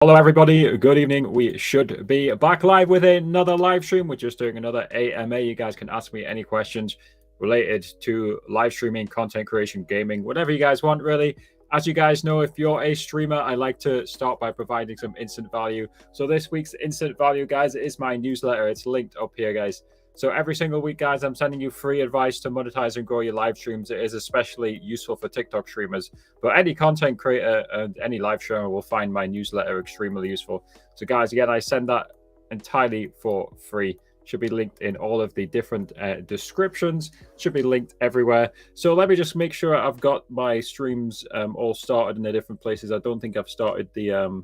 Hello, everybody. Good evening. We should be back live with another live stream. We're just doing another AMA. You guys can ask me any questions related to live streaming, content creation, gaming, whatever you guys want, really. As you guys know, if you're a streamer, I like to start by providing some instant value. So this week's instant value, guys, is my newsletter. It's linked up here, guys. So every single week, guys, I'm sending you free advice to monetize and grow your live streams. It is especially useful for TikTok streamers, but any content creator and any live streamer will find my newsletter extremely useful. So guys, again, I send that entirely for free. Should be linked in all of the different descriptions. Should be linked everywhere. So let me just make sure I've got my streams all started in the different places. I don't think I've started the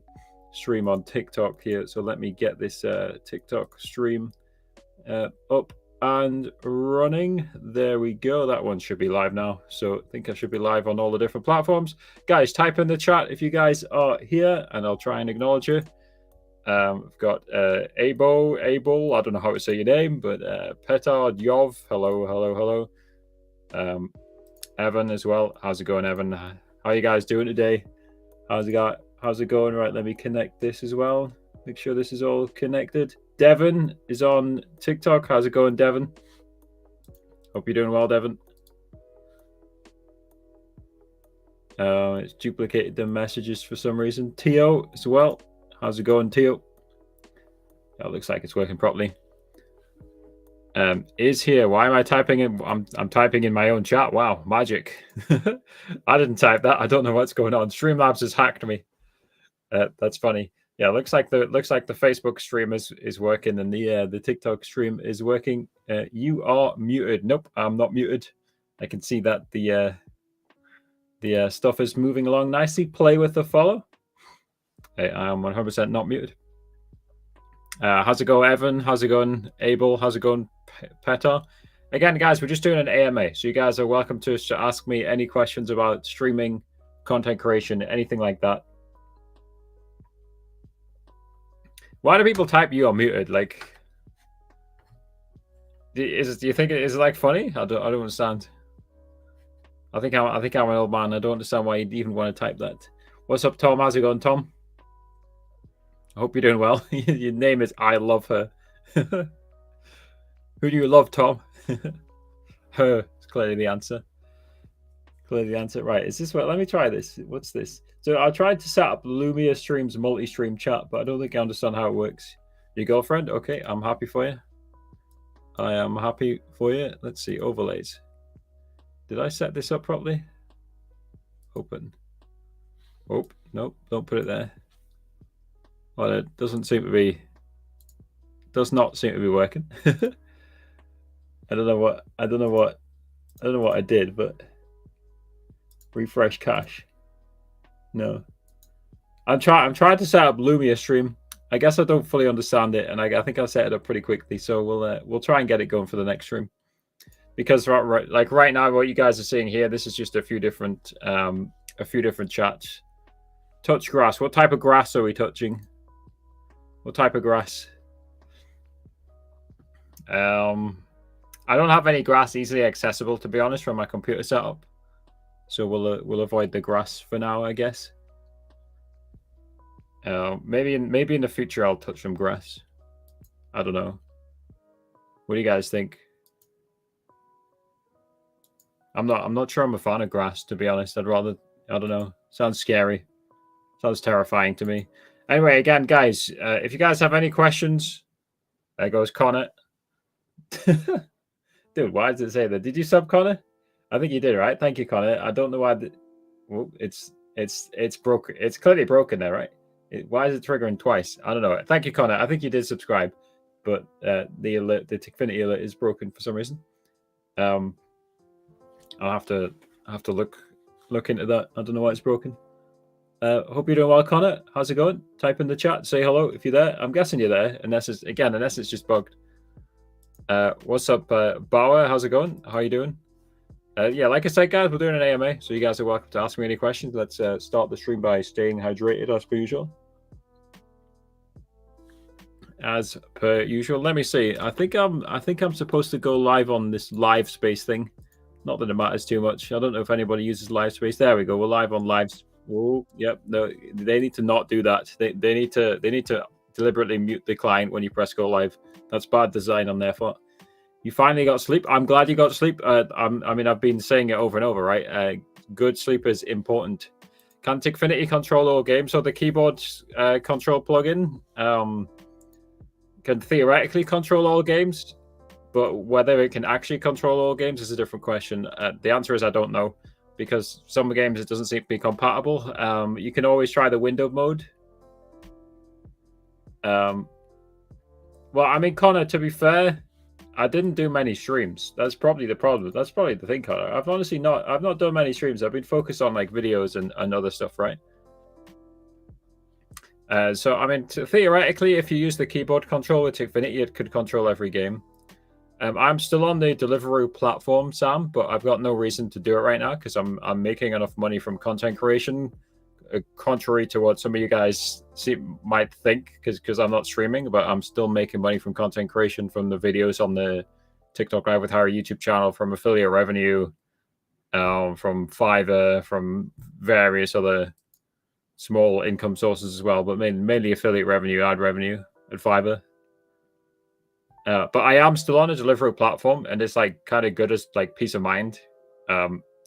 stream on TikTok here. So let me get this TikTok stream up and running. There we go. That one should be live now. So I think I should be live on all the different platforms. Guys, type in the chat if you guys are here and I'll try and acknowledge you. I've got Abel, I don't know how to say your name, but Petard, Yov, hello. Evan as well. How's it going, Evan? How are you guys doing today? How's it going? Right, let me connect this as well. Make sure this is all connected. Devon is on TikTok. How's it going, Devon? Hope you're doing well, Devon. It's duplicated the messages for some reason. Tio as well. How's it going, Tio? That looks like it's working properly. Is here. Why am I typing in? I'm typing in my own chat. Wow, magic. I didn't type that. I don't know what's going on. Streamlabs has hacked me. That's funny. Yeah, looks like the Facebook stream is working and the TikTok stream is working. You are muted. Nope, I'm not muted. I can see that the stuff is moving along nicely. Play with the follow. I am 100% not muted. How's it going, Evan? How's it going, Abel? How's it going, Petar? Again, guys, we're just doing an AMA, so you guys are welcome to ask me any questions about streaming, content creation, anything like that. Why do people type you are muted? Like, do you think is it like funny? I don't understand. I think I'm an old man. I don't understand why you'd even want to type that. What's up, Tom? How's it going, Tom? I hope you're doing well. Your name is I Love Her. Who do you love, Tom? Her is clearly the answer. Right, is this what? Let me try this. What's this? So I tried to set up Lumia Streams multi-stream chat, but I don't think I understand how it works. Your girlfriend? Okay, I'm happy for you. I am happy for you. Let's see, overlays. Did I set this up properly? Open. Oh, nope, don't put it there. Well, it does not seem to be working. I don't know what I did, but refresh cache. No. I'm trying to set up Lumia Stream. I guess I don't fully understand it, and I think I set it up pretty quickly. So we'll try and get it going for the next stream. Because right now, what you guys are seeing here, this is just a few different chats. Touch grass. What type of grass are we touching? What type of grass? I don't have any grass easily accessible, to be honest, from my computer setup. So we'll avoid the grass for now, I guess. Maybe in the future I'll touch some grass. I don't know. What do you guys think? I'm not sure I'm a fan of grass, to be honest. I don't know. Sounds scary. Sounds terrifying to me. Anyway, again, guys, if you guys have any questions, there goes Connor. Dude, why does it say that? Did you sub, Connor? I think you did, right? Thank you, Connor. I don't know why. Well, it's broken. It's clearly broken there, right? Why is it triggering twice? I don't know. Thank you, Connor. I think you did subscribe, but the alert, the Tikfinity alert, is broken for some reason. I'll have to look into that. I don't know why it's broken. Hope you're doing well, Connor. How's it going? Type in the chat. Say hello if you're there. I'm guessing you're there, unless it's just bugged. What's up, Bauer? How's it going? How are you doing? Yeah, like I said, guys, we're doing an AMA, so you guys are welcome to ask me any questions. Let's start the stream by staying hydrated as per usual. As per usual. Let me see. I think I'm supposed to go live on this live space thing. Not that it matters too much. I don't know if anybody uses live space. There we go. We're live on live. Oh, yep. No, they need to not do that. They need to deliberately mute the client when you press go live. That's bad design on their part. You finally got sleep. I'm glad you got sleep. I mean, I've been saying it over and over, right? Good sleep is important. Can Tickfinity control all games? So the keyboard control plugin can theoretically control all games, but whether it can actually control all games is a different question. The answer is I don't know, because some games it doesn't seem to be compatible. You can always try the window mode. Well, I mean, Connor, to be fair, I didn't do many streams. That's probably the problem. That's probably the thing, Connor. I've not done many streams. I've been focused on like videos and other stuff, right? So I mean, theoretically, if you use the keyboard control with Tickfinity, it could control every game. I'm still on the Deliveroo platform, Sam, but I've got no reason to do it right now because I'm making enough money from content creation, contrary to what some of you guys might think, because I'm not streaming, but I'm still making money from content creation, from the videos on the TikTok Live with Harry YouTube channel, from affiliate revenue, from Fiverr, from various other small income sources as well, but mainly affiliate revenue, ad revenue at Fiverr. But I am still on a Deliveroo platform, and it's like kind of good as like peace of mind.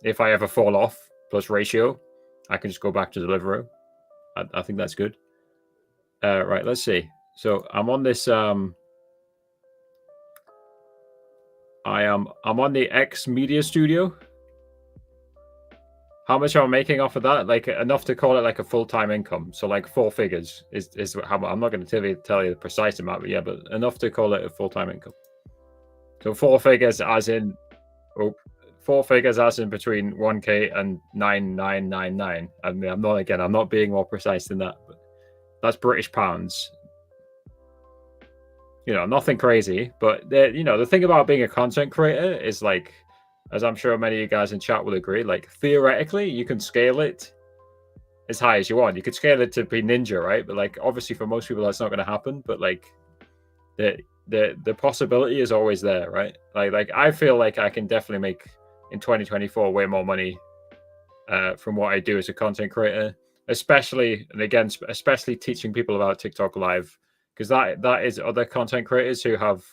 If I ever fall off plus ratio, I can just go back to Deliveroo. I think that's good. Right, let's see. So I'm on this. I'm on the X Media Studio. How much am I making off of that? Like enough to call it like a full-time income. So like 4 figures is how I'm not going to tell you the precise amount, but yeah, but enough to call it a full-time income. So 4 figures as in 4 figures as in between 1K and 9999. I mean, I'm not being more precise than that, but that's British pounds. You know, nothing crazy, but the thing about being a content creator is like, as I'm sure many of you guys in chat will agree, like theoretically you can scale it as high as you want. You could scale it to be ninja, right? But like obviously for most people that's not going to happen, but like the possibility is always there, right? Like I feel like I can definitely make in 2024 way more money from what I do as a content creator, especially teaching people about TikTok Live, because that is other content creators who have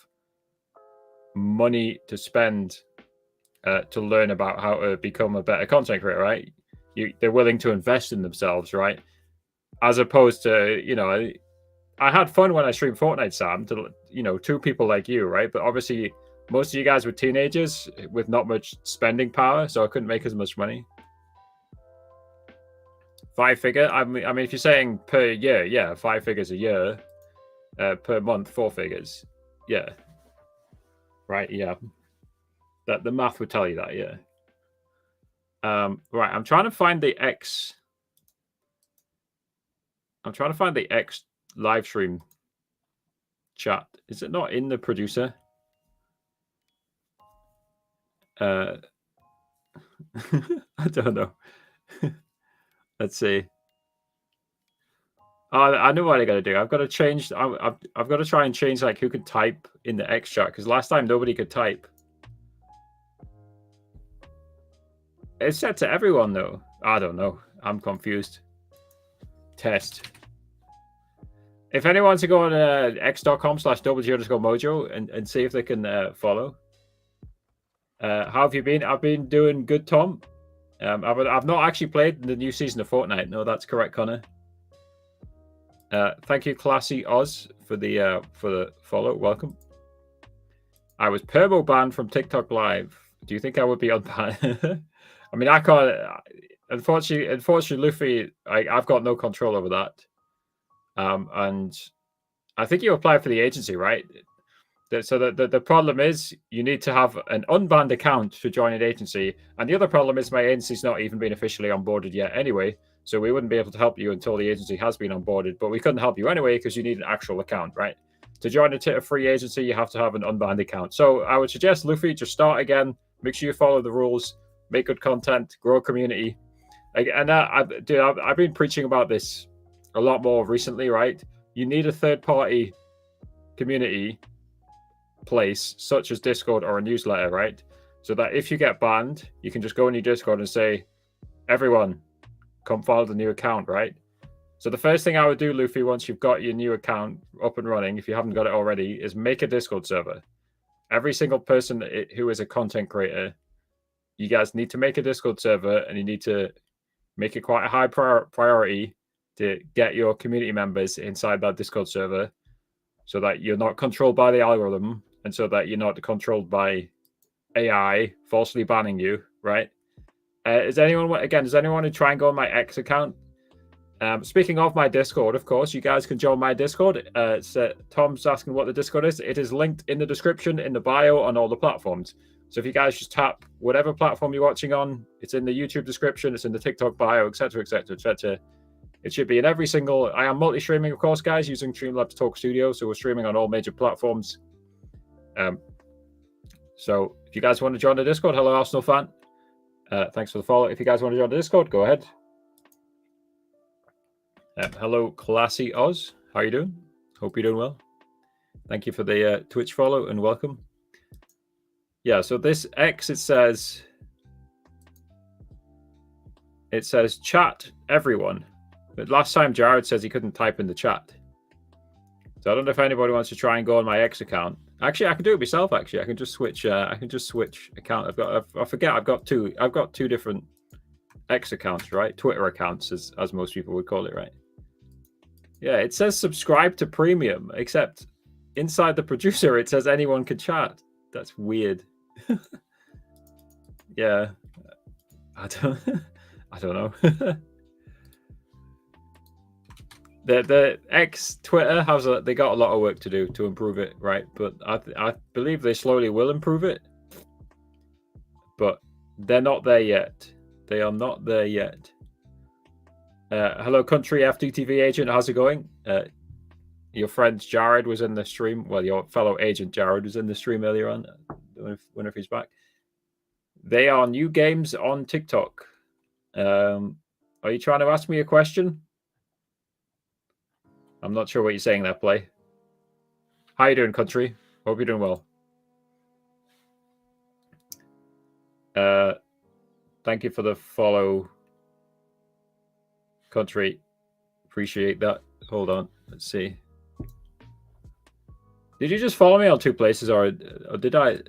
money to spend to learn about how to become a better content creator, right? They're willing to invest in themselves, right? As opposed to, I had fun when I streamed Fortnite, Sam, to, 2 people like you, right? But obviously most of you guys were teenagers with not much spending power, so I couldn't make as much money. 5 figure? I mean, if you're saying per year, yeah, 5 figures a year. Per month, 4 figures. Yeah. Right, yeah. That the math would tell you that, yeah. Right, I'm trying to find the X live stream chat. Is it not in the producer? I don't know. Let's see. I know what I got to do. I've got to change. I've got to try and change like who can type in the X chat, because last time nobody could type. It's set to everyone though. I don't know. I'm confused. Test. If anyone wants to go on x.com/w_mojo and see if they can follow. How have you been? I've been doing good, Tom. I've not actually played the new season of Fortnite. No, that's correct, Connor. Thank you, Classy Oz, for the follow. Welcome. I was permo banned from TikTok Live. Do you think I would be unbanned? I mean, I can't. Unfortunately, Luffy, I've got no control over that. And I think you apply for the agency, right? So the problem is you need to have an unbanned account to join an agency, and the other problem is my agency's not even been officially onboarded yet anyway, so we wouldn't be able to help you until the agency has been onboarded, but we couldn't help you anyway because you need an actual account, right? To join a free agency, you have to have an unbanned account. So I would suggest, Luffy, just start again, make sure you follow the rules, make good content, grow a community. And I've been preaching about this a lot more recently, right? You need a third-party community place such as Discord or a newsletter, right? So that if you get banned, you can just go in your Discord and say, everyone, compiled a new account, right? So the first thing I would do, Luffy, once you've got your new account up and running, if you haven't got it already, is make a Discord server. Every single person who is a content creator, you guys need to make a Discord server, and you need to make it quite a high priority to get your community members inside that Discord server so that you're not controlled by the algorithm and so that you're not controlled by AI falsely banning you, right? Does anyone want to try and go on my X account? Speaking of my Discord, of course, you guys can join my Discord. Tom's asking what the Discord is. It is linked in the description, in the bio, on all the platforms. So if you guys just tap whatever platform you're watching on, it's in the YouTube description, it's in the TikTok bio, etc., etc., etc. It should be in every single. I am multi-streaming, of course, guys, using Streamlabs Talk Studio, so we're streaming on all major platforms. So if you guys want to join the Discord, hello Arsenal fan. Thanks for the follow. If you guys want to join the Discord, go ahead. Hello, Classy Oz. How are you doing? Hope you're doing well. Thank you for the Twitch follow and welcome. Yeah, so this X, it says chat everyone. But last time Jared says he couldn't type in the chat. So I don't know if anybody wants to try and go on my X account. Actually, I can do it myself. Actually, I can just switch. Account. I've got two different X accounts, right? Twitter accounts, as most people would call it, right? Yeah, it says subscribe to premium, except inside the producer it says anyone can chat. That's weird. Yeah, I don't know. The X Twitter they got a lot of work to do to improve it, right? But I believe they slowly will improve it. But they're not there yet. They are not there yet. Hello, country FTTV agent. How's it going? Your friend Jared was in the stream. Well, your fellow agent Jared was in the stream earlier on. I wonder if he's back. They are new games on TikTok. Are you trying to ask me a question? I'm not sure what you're saying there, Play. How you doing, country? Hope you're doing well. Thank you for the follow, country. Appreciate that. Hold on. Let's see. Did you just follow me on two places, or did I?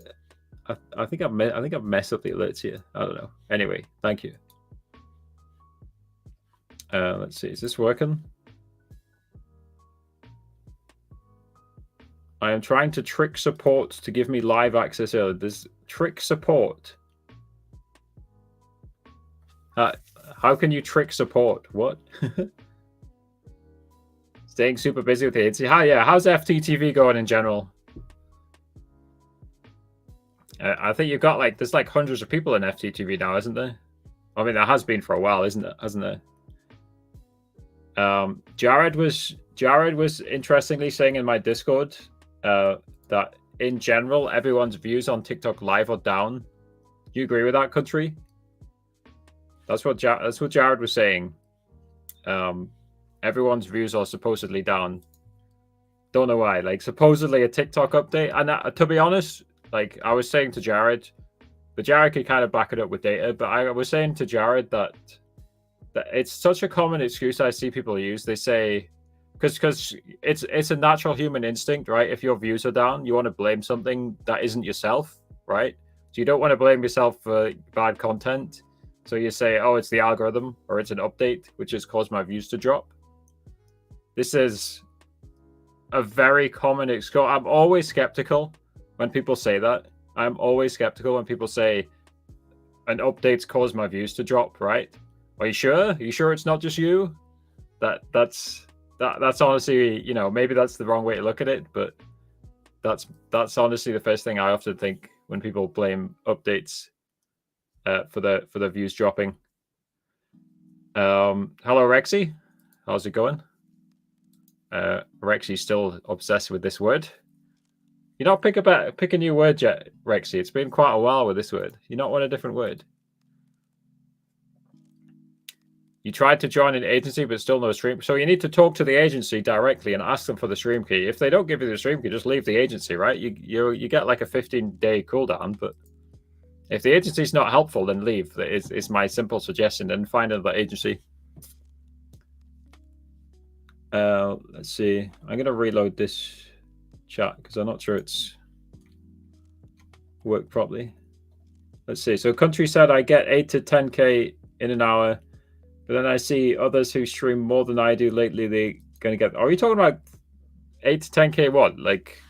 I think I've messed up the alerts here. I don't know. Anyway, thank you. Let's see. Is this working? I am trying to trick support to give me live access earlier. There's trick support. How can you trick support? What? Staying super busy with the agency. How's FTTV going in general? I think you've got there's hundreds of people in FTTV now, isn't there? I mean, there has been for a while, hasn't there? Jared was interestingly saying in my Discord that in general everyone's views on TikTok Live are down. Do you agree with that, country? That's what Jared was saying. Everyone's views are supposedly down. Don't know why. Supposedly a TikTok update. And to be honest, I was saying to Jared, but Jared could kind of back it up with data. But I was saying to Jared that it's such a common excuse I see people use. They say, because it's a natural human instinct, right? If your views are down, you want to blame something that isn't yourself, right? So you don't want to blame yourself for bad content. So you say, oh, it's the algorithm or it's an update, which has caused my views to drop. This is a very common excuse. I'm always skeptical when people say that. I'm always skeptical when people say an update's caused my views to drop, right? Are you sure? Are you sure it's not just you? That's honestly, maybe that's the wrong way to look at it, but that's honestly the first thing I often think when people blame updates for the views dropping. Hello, Rexy. How's it going? Rexy's still obsessed with this word. You not pick a new word yet, Rexy. It's been quite a while with this word. You not want a different word. You tried to join an agency, but still no stream. So you need to talk to the agency directly and ask them for the stream key. If they don't give you the stream key, just leave the agency, right? You get a 15-day cooldown, but if the agency's not helpful, then leave. Is my simple suggestion. And find another agency. Let's see. I'm gonna reload this chat because I'm not sure it's worked properly. Let's see. So Country said I get 8 to 10k in an hour, but then I see others who stream more than I do lately. They're gonna get. Are you talking about 8 to 10k? What, like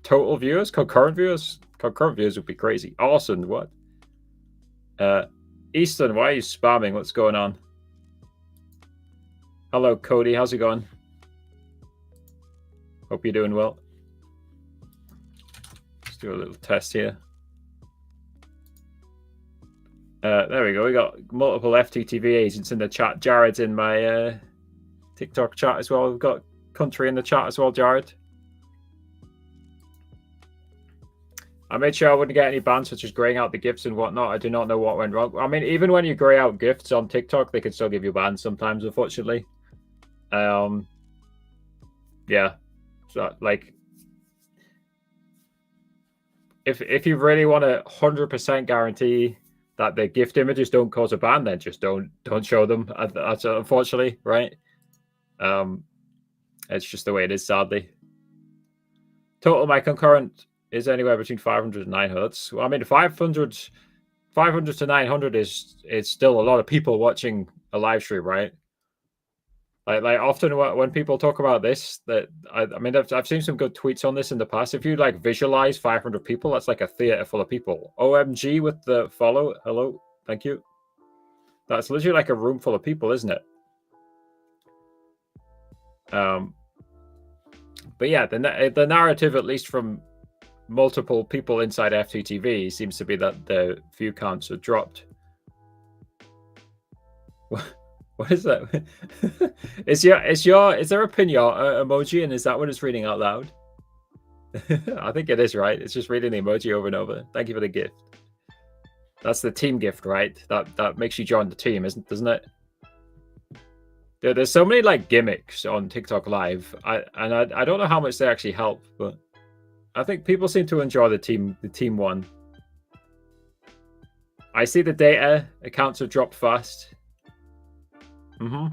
total viewers, concurrent viewers? Concurrent viewers would be crazy. Awesome. What? Easton, why are you spamming? What's going on? Hello, Cody. How's it going? Hope you're doing well. Let's do a little test here. There we go. We got multiple FTTV agents in the chat. Jared's in my TikTok chat as well. We've got Country in the chat as well, Jared. I made sure I wouldn't get any bans, such as graying out the gifts and whatnot. I do not know what went wrong. I mean, even when you gray out gifts on TikTok, they can still give you bans sometimes, unfortunately. Yeah. So, like, if you really want to 100% guarantee that the gift images don't cause a ban, then just don't show them. That's unfortunately, right? It's just the way it is, sadly. Total my concurrent is anywhere between 500 and 900. Well, I mean, 500 to 900 is still a lot of people watching a live stream, right? Like often when people talk about this, that I mean, I've seen some good tweets on this in the past. If you like visualize 500 people, that's like a theater full of people. OMG with the follow. Hello, thank you. That's literally like a room full of people, isn't it? But yeah, the narrative, at least from multiple people inside FTTV, seems to be that the view counts are dropped. What is that? Is there a pin emoji, and is that what it's reading out loud? I think it is, right? It's just reading the emoji over and over. Thank you for the gift. That's the team gift, right? That makes you join the team, doesn't it? There's so many like gimmicks on TikTok Live. I don't know how much they actually help, but I think people seem to enjoy the team one. I see the data accounts have dropped fast. I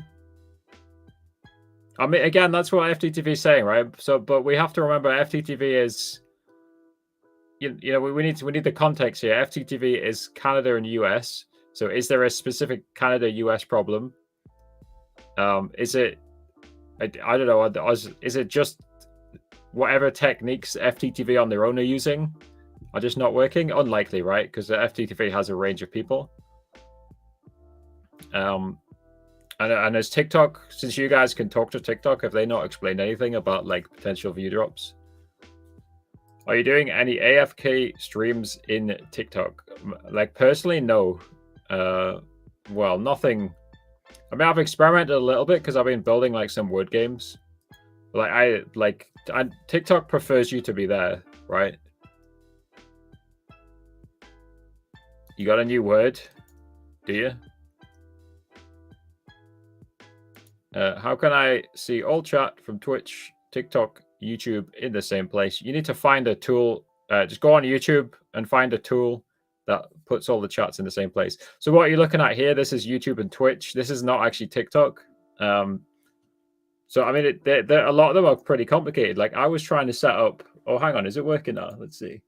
mean, again, that's what FTTV is saying, right? So, but we have to remember FTTV is, you know, we need the context here. FTTV is Canada and US. So, is there a specific Canada-US problem? Is it? I don't know. Is it just whatever techniques FTTV on their own are using are just not working? Unlikely, right? Because the FTTV has a range of people. And as TikTok, since you guys can talk to TikTok, have they not explained anything about like potential view drops? Are you doing any AFK streams in TikTok? Like personally, no. Well, nothing. I mean, I've experimented a little bit because I've been building like some word games. TikTok prefers you to be there, right? You got a new word, do you? How can I see all chat from Twitch, TikTok, YouTube in the same place? You need to find a tool. Just go on YouTube and find a tool that puts all the chats in the same place. So what you're looking at here, this is YouTube and Twitch. This is not actually TikTok. So I mean, a lot of them are pretty complicated. Like I was trying to set up. Oh, hang on, is it working now? Let's see.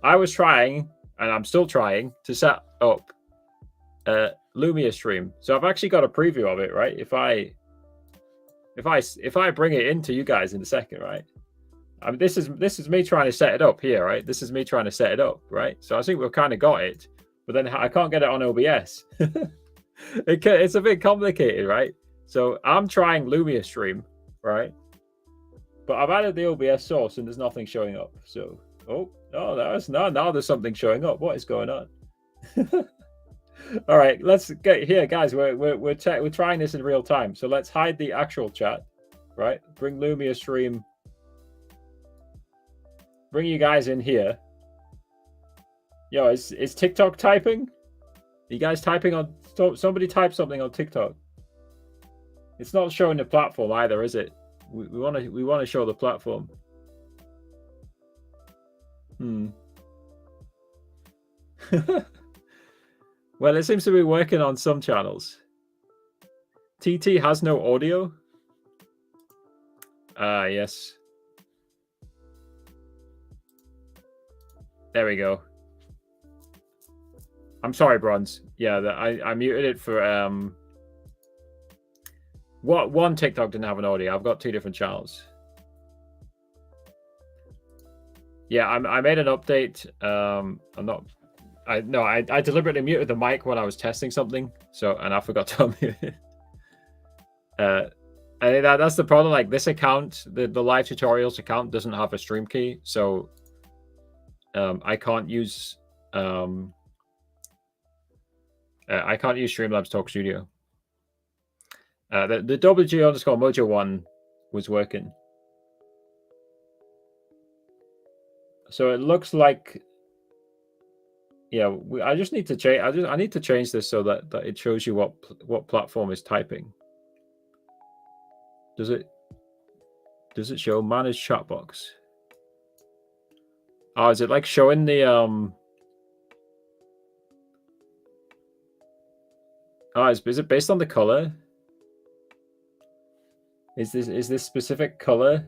I was trying, and I'm still trying to set up Lumia stream. So I've actually got a preview of it, right? If I bring it into you guys in a second, right? I mean, this is me trying to set it up here, right? This is me trying to set it up, right? So I think we've kind of got it, but then I can't get it on OBS. It's a bit complicated, right? So I'm trying Lumia stream, right? But I've added the OBS source and there's nothing showing up. So, now there's something showing up. What is going on? All right, let's get here, guys. We're trying this in real time. So let's hide the actual chat, right? Bring Lumia stream. Bring you guys in here. Yo, is TikTok typing? Are you guys typing on? Somebody type something on TikTok. It's not showing the platform either, is it? We want to show the platform. Well, it seems to be working on some channels. TT has no audio. Yes. There we go. I'm sorry, Bronze. Yeah, I muted it for what one TikTok didn't have an audio. I've got 2 different channels. Yeah, I made an update. I deliberately muted the mic when I was testing something, and I forgot to unmute it. I think that's the problem. Like this account, the live tutorials account doesn't have a stream key, so I can't use Streamlabs Talk Studio. The WG_Mojo one was working. So it looks like, yeah, I just need to change. I need to change this so that it shows you what platform is typing. Does it show manage chat box? Oh, is it like showing the Oh, is it based on the color? Is this specific color?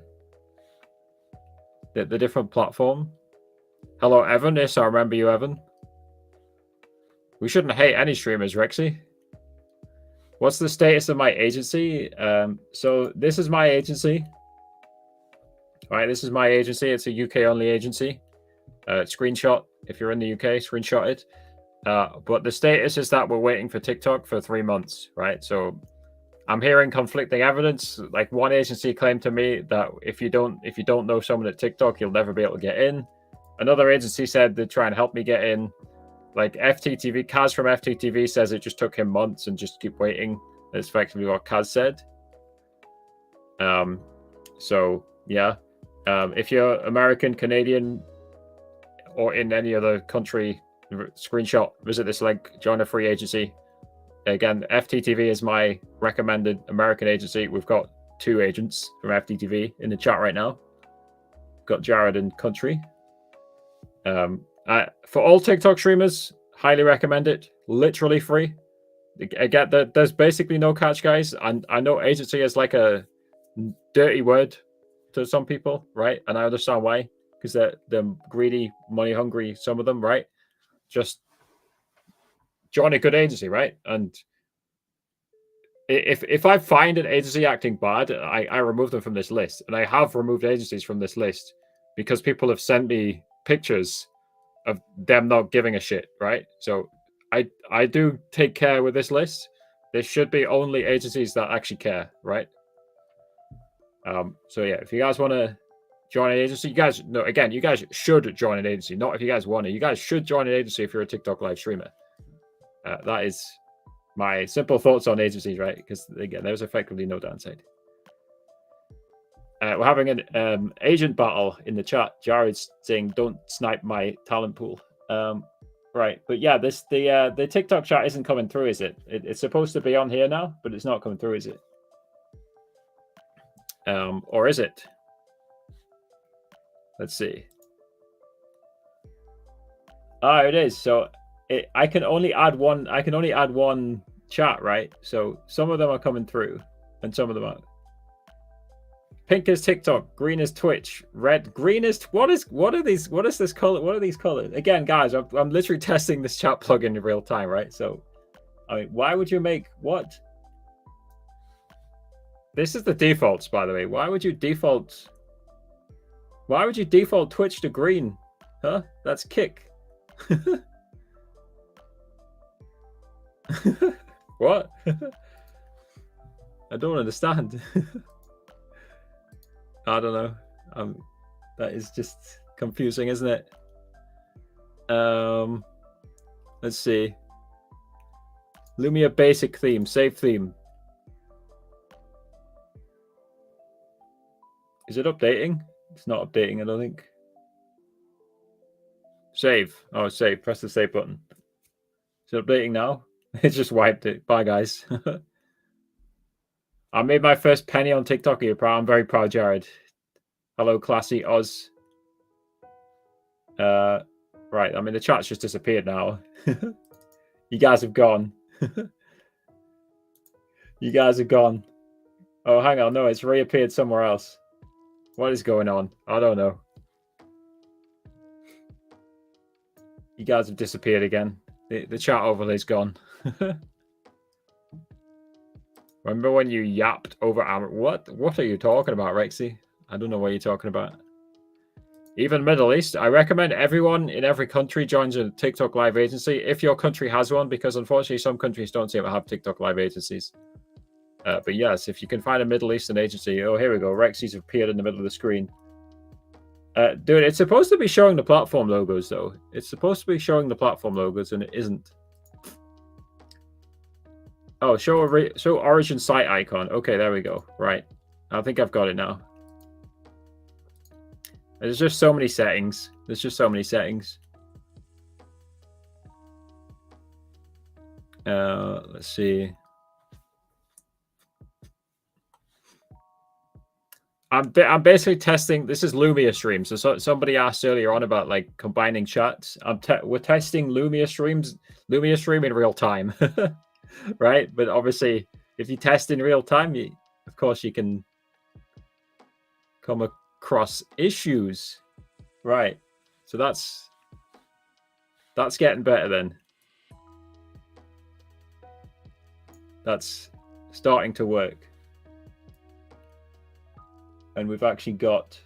The different platform? Hello, Evan. Yes, I remember you, Evan. We shouldn't hate any streamers, Rexy. What's the status of my agency? So this is my agency. All right, this is my agency. It's a UK only agency. Screenshot if you're in the UK, screenshot it. But the status is that we're waiting for TikTok for 3 months, right? So I'm hearing conflicting evidence. Like one agency claimed to me that if you don't know someone at TikTok, you'll never be able to get in. Another agency said they'd try and help me get in. Like FTTV, Kaz from FTTV says it just took him months and just keep waiting. That's effectively what Kaz said. So yeah, if you're American, Canadian, or in any other country, screenshot, visit this link, join a free agency. Again, FTTV is my recommended American agency. We've got 2 agents from FTTV in the chat right now. Got Jared and Country. For all TikTok streamers, highly recommend it. Literally free. Again, there's basically no catch, guys. And I know agency is like a dirty word to some people, right? And I understand why, because they're greedy, money hungry, some of them, right? Just join a good agency, right? And if I find an agency acting bad, I remove them from this list. And I have removed agencies from this list because people have sent me pictures of them not giving a shit, right? So I do take care with this list. There should be only agencies that actually care, right? So yeah, if you guys want to join an agency, you guys should join an agency. Not if you guys want to. You guys should join an agency if you're a TikTok live streamer. That is my simple thoughts on agencies, right? Because again, there's effectively no downside. We're having an agent battle in the chat. Jared's saying, "Don't snipe my talent pool." Right, but yeah, the TikTok chat isn't coming through, is it? It's supposed to be on here now, but it's not coming through, is it? Or is it? Let's see. Ah, it is. So I can only add one. I can only add one chat, right? So some of them are coming through, and some of them aren't. Pink is TikTok, green is Twitch, green is what is this color? What are these colors? Again, guys, I'm literally testing this chat plugin in real time, right? So, I mean, why would you make what? This is the defaults, by the way. Why would you default Twitch to green? Huh? That's Kick. What? I don't understand. I don't know. That is just confusing, isn't it? Let's see. Lumia basic theme, save theme. Is it updating? It's not updating, I don't think. Save. Oh, save. Press the save button. Is it updating now? It just wiped it. Bye, guys. I made my first penny on TikTok. I'm very proud, Jared. Hello, classy Oz. Right. I mean, the chat's just disappeared now. You guys have gone. You guys are gone. Oh, hang on. No, it's reappeared somewhere else. What is going on? I don't know. You guys have disappeared again. The chat overlay's gone. Remember when you yapped over What are you talking about, Rexy? I don't know what you're talking about. Even Middle East, I recommend everyone in every country joins a TikTok live agency if your country has one, because unfortunately some countries don't seem to have TikTok live agencies. But yes, if you can find a Middle Eastern agency, oh, here we go. Rexy's appeared in the middle of the screen. Dude, it's supposed to be showing the platform logos, though. It's supposed to be showing the platform logos, and it isn't. Oh, show origin site icon. Okay, there we go. Right. I think I've got it now. There's just so many settings. Let's see. I'm basically testing. This is Lumia stream. So somebody asked earlier on about like combining chats. We're testing Lumia stream in real time, right? But obviously, if you test in real time, of course you can come across issues, right? So that's getting better then. That's starting to work. And we've actually got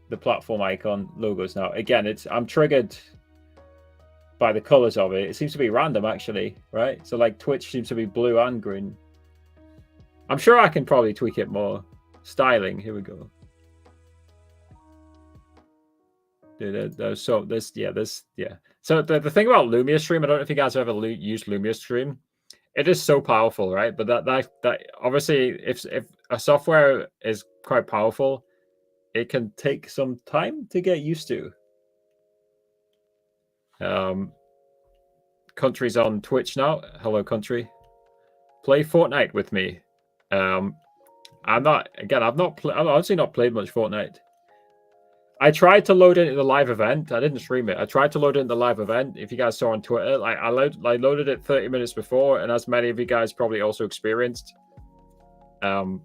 the platform icon logos now. Again, I'm triggered by the colors of it. It seems to be random, actually, right? So like Twitch seems to be blue and green. I'm sure I can probably tweak it more. Styling, here we go. Dude, So the thing about Lumia Stream, I don't know if you guys have ever used Lumia Stream. It is so powerful, right? But that obviously, if a software is quite powerful, it can take some time to get used to. Country's on Twitch now. Hello, country. Play Fortnite with me. I've honestly not played much Fortnite. I tried to load it in the live event. I didn't stream it. I tried to load it in the live event. If you guys saw on Twitter, like I loaded it 30 minutes before, and as many of you guys probably also experienced, so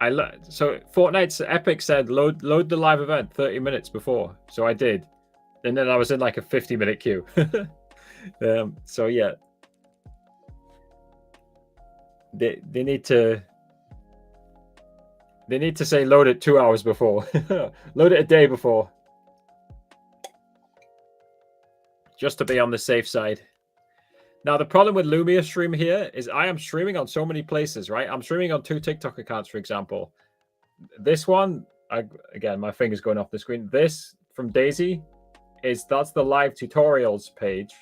Fortnite's Epic said load the live event 30 minutes before. So I did, and then I was in like a 50-minute queue. So yeah, they need to. They need to say load it 2 hours before. Load it a day before. Just to be on the safe side. Now, the problem with Lumia Stream here is I am streaming on so many places, right? I'm streaming on 2 TikTok accounts, for example. This one, again, my finger's going off the screen. This from Daisy that's the live tutorials page.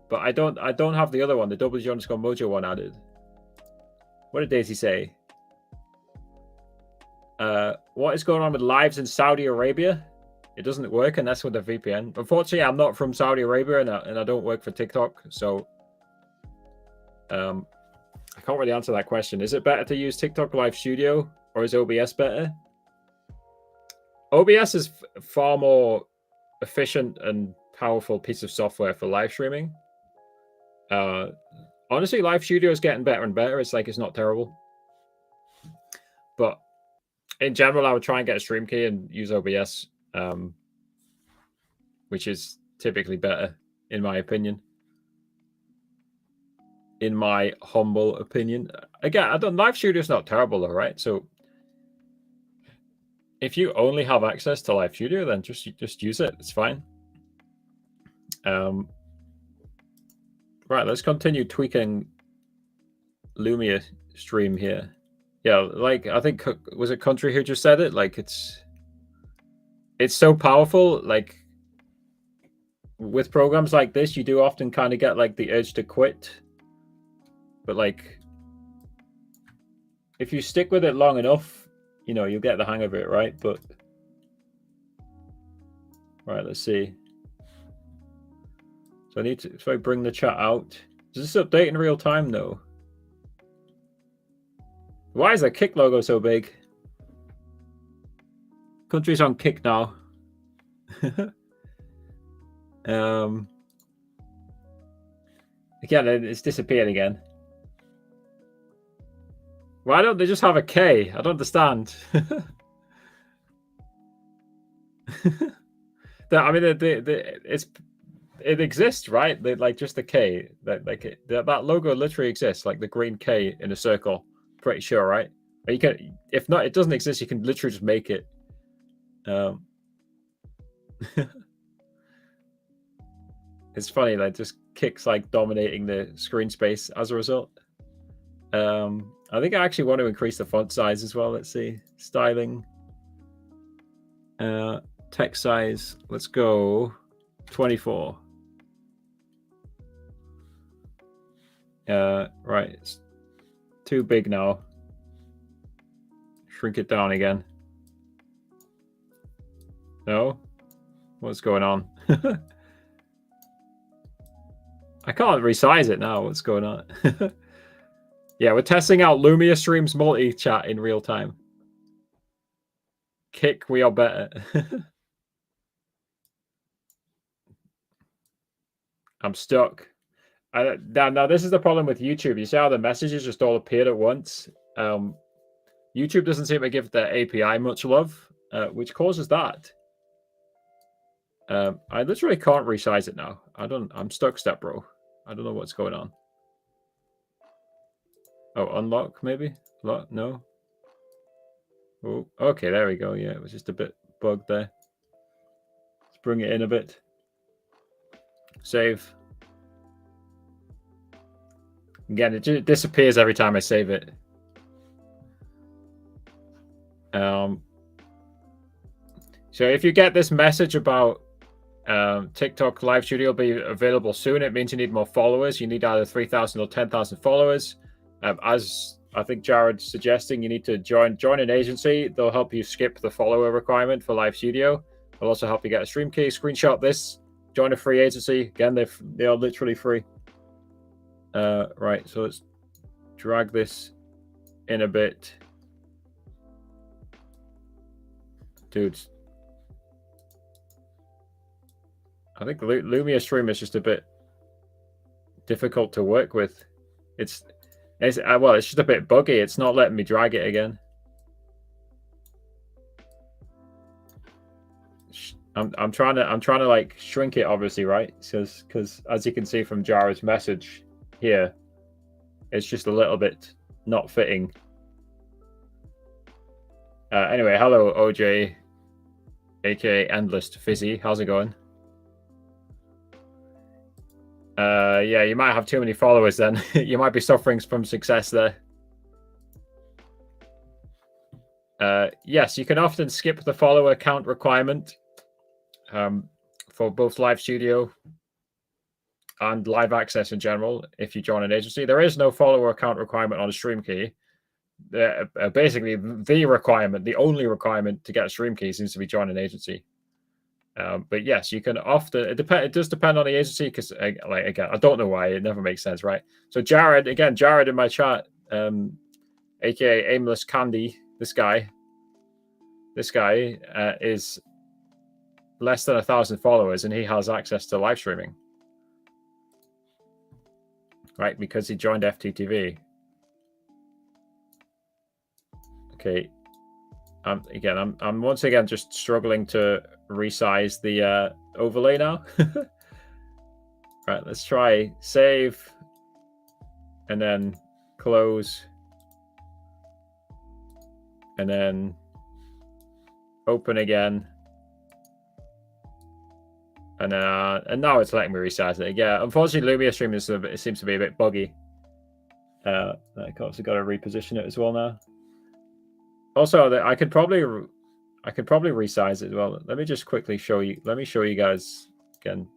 But I don't have the other one, the WG_Mojo one added. What did Daisy say? What is going on with lives in Saudi Arabia? It doesn't work unless with a VPN. Unfortunately, I'm not from Saudi Arabia and I don't work for TikTok, so I can't really answer that question. Is it better to use TikTok Live Studio or is OBS better? OBS is far more efficient and powerful piece of software for live streaming. Honestly, Live Studio is getting better and better. It's like it's not terrible, but in general, I would try and get a stream key and use OBS, which is typically better, in my opinion. In my humble opinion. Again, Live Studio is not terrible, though, right? So if you only have access to Live Studio, then just use it. It's fine. Right, let's continue tweaking Lumia Stream here. Yeah, like I think was it Country who just said it? Like it's so powerful. Like with programs like this, you do often kind of get like the urge to quit. But like if you stick with it long enough, you'll get the hang of it, right? But right, let's see. So I bring the chat out. Does this update in real time though? Why is the Kick logo so big? Country's on Kick now. Again, it's disappeared again. Why don't they just have a K? I don't understand. I mean, it exists, right? Like just the K. That logo literally exists, like the green K in a circle. Pretty sure, right? Or you can, if not, it doesn't exist. You can literally just make it. It's funny, like just Kick's like dominating the screen space as a result. I think I actually want to increase the font size as well. Let's see, styling, text size. Let's go 24. Right, it's too big now. Shrink it down again. No, what's going on? I can't resize it now. What's going on? Yeah, we're testing out Lumia Stream's multi-chat in real time. Kick, we are better. I'm stuck. Now, this is the problem with YouTube. You see how the messages just all appeared at once? YouTube doesn't seem to give the API much love, which causes that. I literally can't resize it now. I'm stuck, Step Bro. I don't know what's going on. Oh, unlock maybe? Lock? No. Oh, okay, there we go. Yeah, it was just a bit bugged there. Let's bring it in a bit. Save. Again, it just disappears every time I save it. So if you get this message about TikTok Live Studio will be available soon, it means you need more followers. You need either 3,000 or 10,000 followers. As I think Jared's suggesting, you need to join an agency. They'll help you skip the follower requirement for Live Studio. They'll also help you get a stream key. Screenshot this. Join a free agency. Again, they are literally free. Right, so let's drag this in a bit. Dudes, I think Lumia Stream is just a bit difficult to work with. It's just a bit buggy. It's not letting me drag it again. I'm trying to like shrink it, obviously, right? Because as you can see from Jared's message here, it's just a little bit not fitting. Anyway, hello OJ, aka Endless Fizzy. How's it going? Yeah, you might have too many followers then. You might be suffering from success there. Yes, you can often skip the follower count requirement for both Live Studio and Live Access in general if you join an agency. There is no follower count requirement on a stream key. Basically, the requirement, the only requirement to get a stream key seems to be join an agency. But yes, you can often. It does depend on the agency because, like, again, I don't know why. It never makes sense, right? So Jared in my chat, aka Aimless Candy, this guy is less than 1,000 followers, and he has access to live streaming, right? Because he joined FTTV. Okay. Again, I'm once again just struggling to resize the overlay now. Right, let's try save and then close and then open again. And now it's letting me resize it. Yeah, unfortunately, Lumia Stream it seems to be a bit buggy. I've also got to reposition it as well now. Also, I could probably resize it as well. Let me just quickly show you. Let me show you guys again.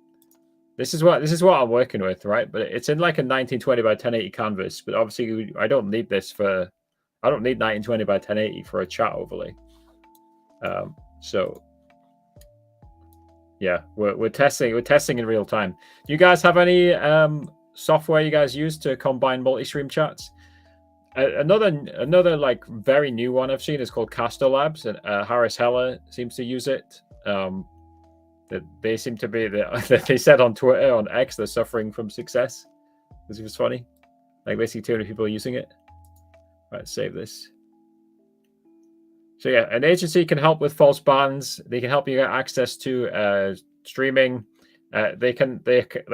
This is what I'm working with, right? But it's in like a 1920 by 1080 canvas. But obviously, I don't need 1920 by 1080 for a chat overlay. So yeah, we're testing in real time. Do you guys have any software you guys use to combine multi-stream chats? Another like very new one I've seen is called Caster Labs, and Harris Heller seems to use it. They seem to be they said on Twitter, on X, they're suffering from success, which was funny. Like basically 200 people are using it. Right, save this. So yeah, an agency can help with false bans. They can help you get access to streaming. They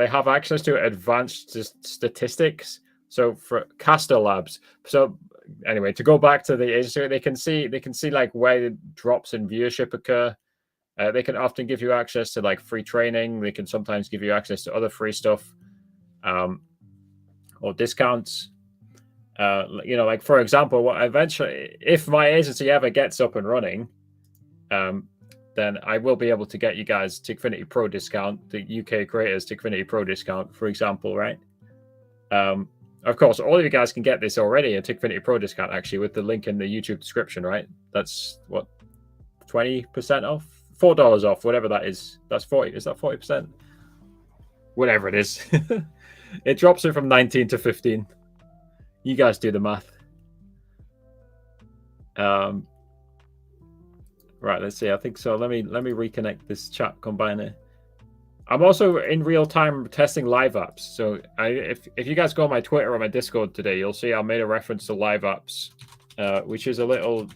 have access to advanced statistics. So for Caster Labs. So anyway, to go back to the agency, they can see like where drops in viewership occur. They can often give you access to like free training. They can sometimes give you access to other free stuff, or discounts. Like for example, what eventually, if my agency ever gets up and running, then I will be able to get you guys Tickfinity Pro discount, the UK creators Tickfinity Pro discount, for example, right? Of course, all of you guys can get this already, a Tickfinity Pro discount, actually, with the link in the YouTube description, right? That's what, 20% off, $4 off, whatever that is. That's 40. Is that 40%? Whatever it is. It drops it from 19 to 15. You guys do the math. Right, let's see. I think so. Let me reconnect this chat combiner. I'm also in real time testing live apps. So if you guys go on my Twitter or my Discord today, you'll see I made a reference to live apps, which is a little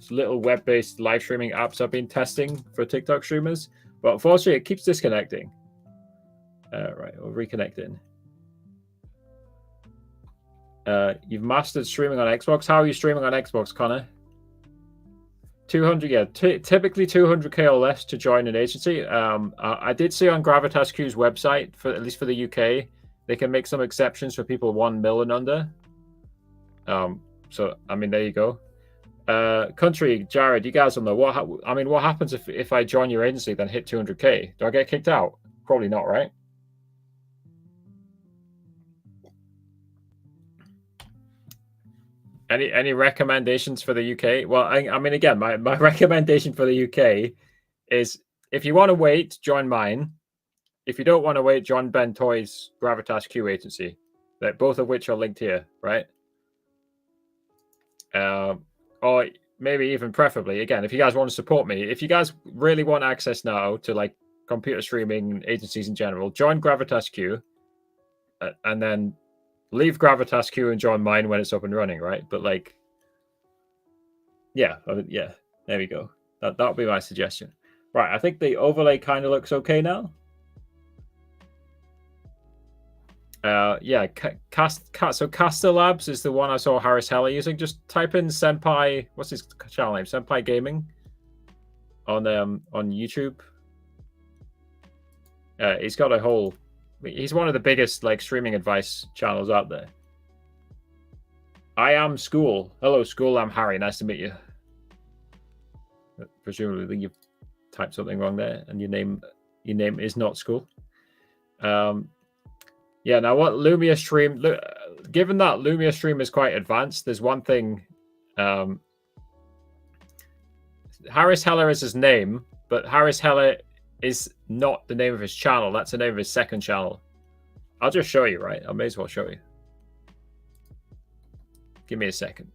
web-based live streaming apps I've been testing for TikTok streamers. But unfortunately, it keeps disconnecting. Right, we'll reconnect in. You've mastered streaming on Xbox. How are you streaming on Xbox, Connor? 200, yeah, typically 200k or less to join an agency. I did see on Gravitas Q's website, for at least for the UK, they can make some exceptions for people 1 mil and under. So I mean, there you go. Country, Jared, you guys don't know what happens if I join your agency then hit 200k? Do I get kicked out? Probably not, right? Any recommendations for the UK? Well, I mean, again, my recommendation for the UK is if you want to wait, join mine. If you don't want to wait, join Ben Toy's Gravitas Q agency. That both of which are linked here, right? Or maybe even preferably, again, if you guys want to support me, if you guys really want access now to like computer streaming agencies in general, join Gravitas Q, and then leave Gravitas Q and join mine when it's up and running, right? But like, yeah, there we go. That would be my suggestion. Right, I think the overlay kind of looks okay now. Yeah, so Caster Labs is the one I saw Harris Heller using. Just type in Senpai, what's his channel name? Senpai Gaming on YouTube. He's got a whole. He's one of the biggest like streaming advice channels out there. I am School. Hello, School. I'm Harry. Nice to meet you. Presumably you've typed something wrong there, and your name is not School. Yeah. Now, what Lumia Stream? Given that Lumia Stream is quite advanced, there's one thing. Harris Heller is his name, but Harris Heller is not the name of his channel. That's the name of his second channel. I'll just show you, right? I may as well show you. Give me a second.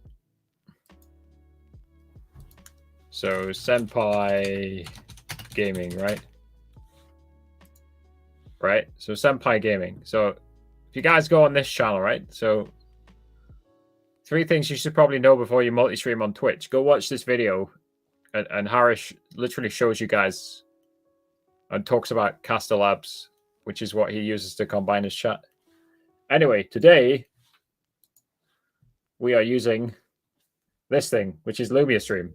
So Senpai Gaming, right? Right. So Senpai Gaming. So if you guys go on this channel, right? So 3 things you should probably know before you multi-stream on Twitch. Go watch this video, and Harris literally shows you guys and talks about Caster Labs, which is what he uses to combine his chat. Anyway, today we are using this thing, which is Lumia Stream,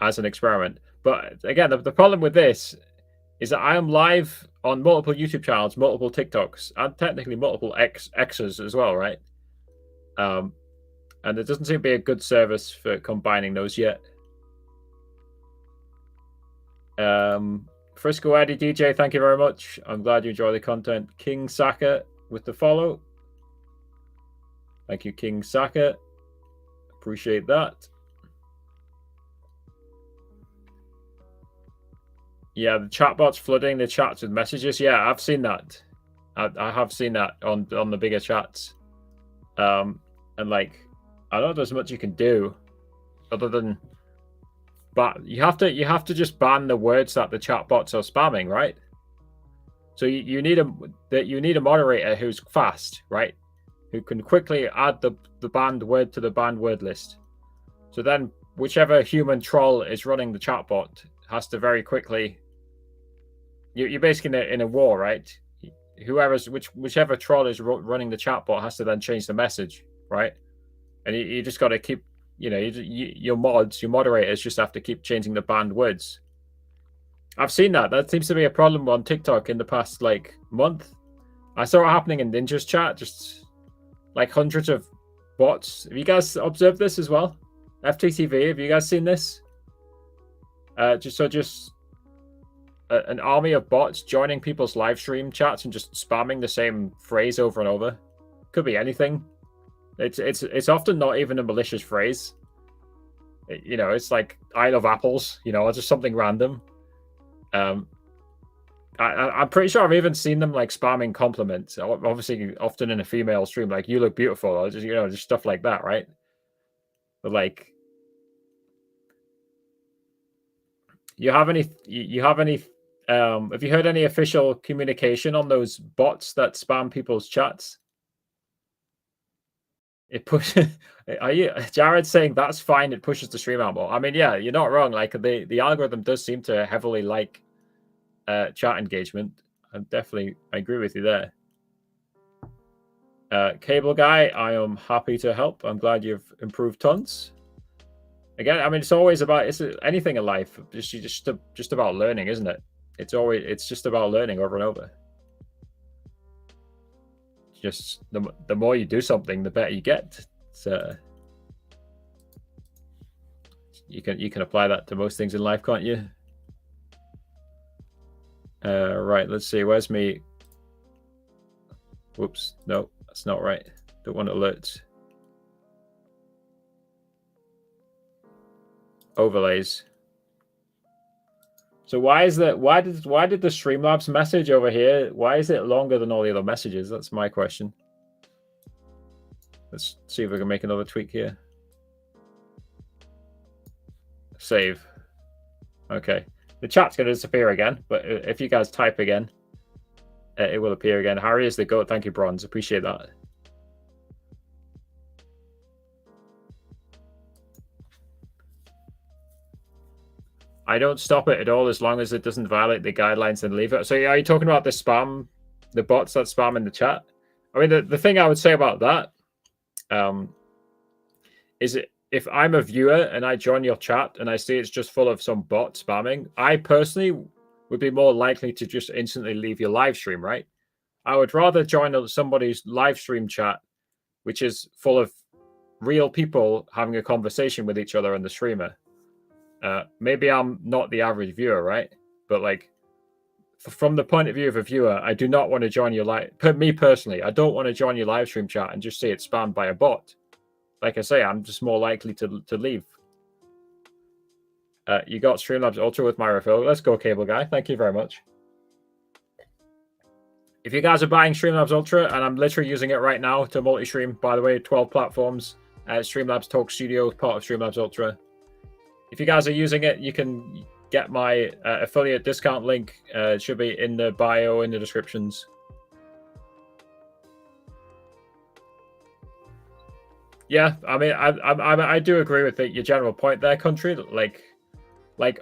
as an experiment. But again, the problem with this is that I am live on multiple YouTube channels, multiple TikToks, and technically multiple X's as well, right? And there doesn't seem to be a good service for combining those yet. Frisco Eddie DJ, thank you very much. I'm glad you enjoy the content. King Saka with the follow. Thank you, King Saka. Appreciate that. Yeah, the chatbot's flooding the chats with messages. Yeah, I've seen that. I have seen that on the bigger chats. And like, I don't know there's much you can do other than, but you have to just ban the words that the chatbots are spamming, right? So you need a moderator who's fast, right? who can quickly add the banned word to the banned word list. So then whichever human troll is running the chatbot has to very quickly. You're basically in a war, right? Whichever troll is running the chatbot has to then change the message, right? And you just got to keep, your moderators just have to keep changing the banned words. I've seen that. That seems to be a problem on TikTok in the past month. I saw it happening in Ninja's chat, just hundreds of bots. Have you guys observed this as well? FTTV, have you guys seen this? Just an army of bots joining people's live stream chats and just spamming the same phrase over and over. Could be anything. It's often not even a malicious phrase. It's like "I love apples," or just something random. I'm pretty sure I've even seen them spamming compliments. Obviously, often in a female stream, "You look beautiful," or just stuff like that, right? But have you heard any official communication on those bots that spam people's chats? Jared's saying that's fine, it pushes the stream out more. I mean, yeah, you're not wrong. The algorithm does seem to heavily chat engagement. I agree with you there. Cable guy, I am happy to help. I'm glad you've improved tons. Again, I mean, it's always about anything in life. Just about learning, isn't it? It's just about learning over and over. Just the more you do something, the better you get. So you can apply that to most things in life, can't you? Right, let's see. Where's me? Whoops, no, that's not right. Don't want alerts. Overlays. So why did the Streamlabs message over here, why is it longer than all the other messages? That's my question. Let's see if we can make another tweak here. Save. Okay. The chat's going to disappear again, but if you guys type again, it will appear again. Harry is the GOAT. Thank you, Bronze. Appreciate that. I don't stop it at all as long as it doesn't violate the guidelines and leave it. So are you talking about the bots that spam in the chat? I mean, the thing I would say about that is if I'm a viewer and I join your chat and I see it's just full of some bot spamming, I personally would be more likely to just instantly leave your live stream, right? I would rather join somebody's live stream chat, which is full of real people having a conversation with each other and the streamer. Maybe I'm not the average viewer, right? But from the point of view of a viewer, I do not want to join your me personally, I don't want to join your live stream chat and just see it spammed by a bot. Like I say, I'm just more likely to leave. You got Streamlabs Ultra with my refill. Let's go, Cable Guy. Thank you very much. If you guys are buying Streamlabs Ultra, and I'm literally using it right now to multi-stream, by the way, 12 platforms. Streamlabs Talk Studio, part of Streamlabs Ultra. If you guys are using it, you can get my affiliate discount link. It should be in the bio, in the descriptions. Yeah, I mean, I do agree with your general point there, Country.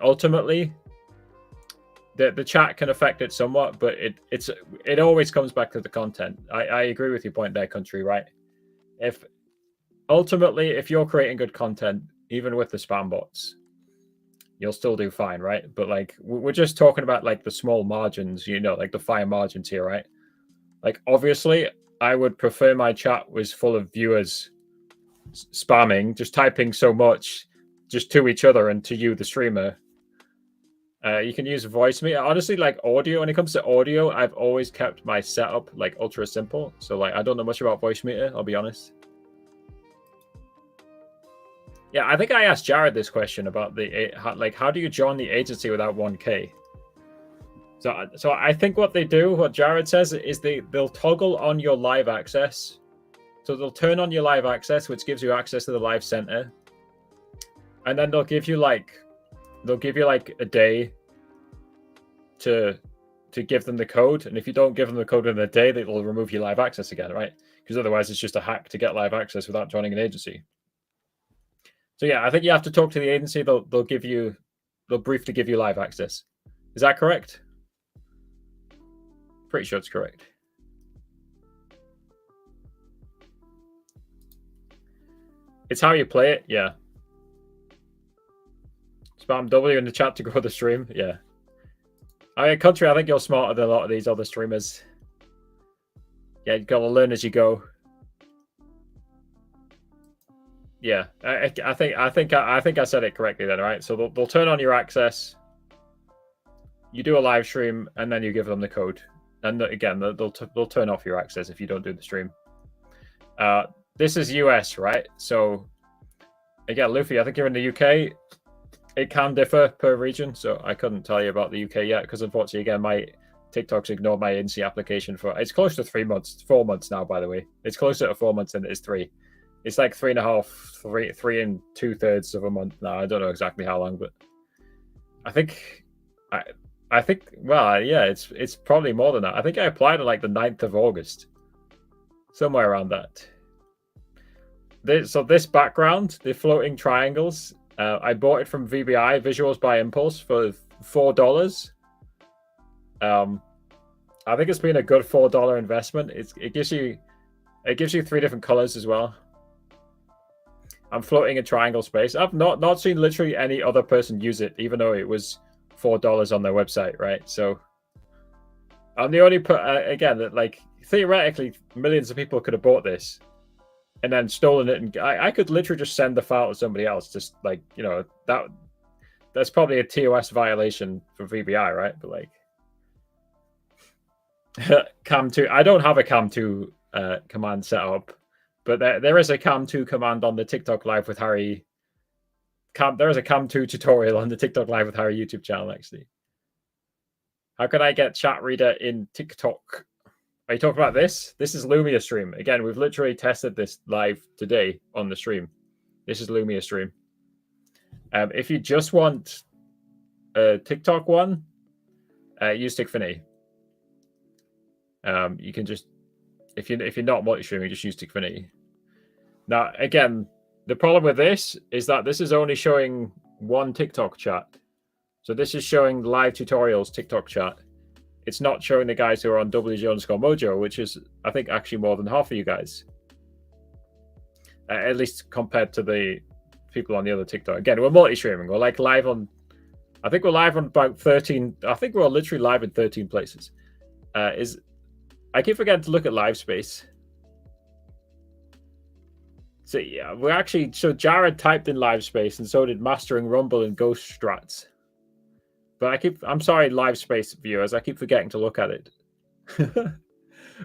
Ultimately, the chat can affect it somewhat, but it always comes back to the content. I agree with your point there, Country. Right? If you're creating good content, even with the spam bots, you'll still do fine, right? But we're just talking about the small margins, the fine margins here, right? Obviously, I would prefer my chat was full of viewers spamming, just typing so much just to each other and to you, the streamer. You can use Voicemeeter. Honestly, audio, when it comes to audio, I've always kept my setup ultra simple. So I don't know much about Voicemeeter, I'll be honest. Yeah, I think I asked Jared this question about how do you join the agency without 1K? So I think what they do, what Jared says, is they'll toggle on your live access. So they'll turn on your live access, which gives you access to the live center, and then they'll give you a day to give them the code. And if you don't give them the code in a day, they will remove your live access again, right? because otherwise it's just a hack to get live access without joining an agency. So yeah, I think you have to talk to the agency. They'll briefly give you live access. Is that correct? Pretty sure it's correct. It's how you play it, yeah. Spam W in the chat to grow the stream, yeah. Country, I think you're smarter than a lot of these other streamers. Yeah, you've got to learn as you go. Yeah, I think I said it correctly then, right? So they'll turn on your access. You do a live stream, and then you give them the code. And again, they'll turn off your access if you don't do the stream. This is US, right? So again, Luffy, I think you're in the UK. It can differ per region, so I couldn't tell you about the UK yet because unfortunately, again, my TikTok's ignored my agency application for. It's close to 3 months, 4 months now. By the way, it's closer to 4 months than it is 3. It's like 3.5, 3 and 2/3 of a month now. I don't know exactly how long, but I think. Well, yeah, it's probably more than that. I think I applied on like the 9th of August, somewhere around that. So this background, the floating triangles, I bought it from VBI, Visuals by Impulse, for $4. I think it's been a good $4 investment. It gives you 3 different colors as well. I'm floating a triangle space. I've not seen literally any other person use it, even though it was $4 on their website, right? So I'm the only again that, like, theoretically millions of people could have bought this and then stolen it, and I could literally just send the file to somebody else. Just like, you know, that's probably a TOS violation for VBI, right? But like cam2, I don't have a cam2 command set up, but there is a cam2 command on the TikTok Live with Harry. There is a cam2 tutorial on the TikTok Live with Harry YouTube channel, actually. How can I get chat reader in TikTok? Are you talking about this? This is Lumia Stream. Again, we've literally tested this live today on the stream. This is Lumia Stream. If you just want a TikTok one, use Tikfinity. You can just, if you're not multi-streaming, just use Tikfinity. Now, again, the problem with this is that this is only showing one TikTok chat. So this is showing live tutorials TikTok chat. It's not showing the guys who are on WG_Mojo, which is, I think, actually more than half of you guys. At least compared to the people on the other TikTok. Again, we're multi-streaming. We're like live on, I think we're live on about 13. I think we're literally live in 13 places. I keep forgetting to look at live space. So yeah, so Jared typed in live space, and so did Mastering Rumble and Ghost Strats. But I'm sorry, live space viewers, I keep forgetting to look at it.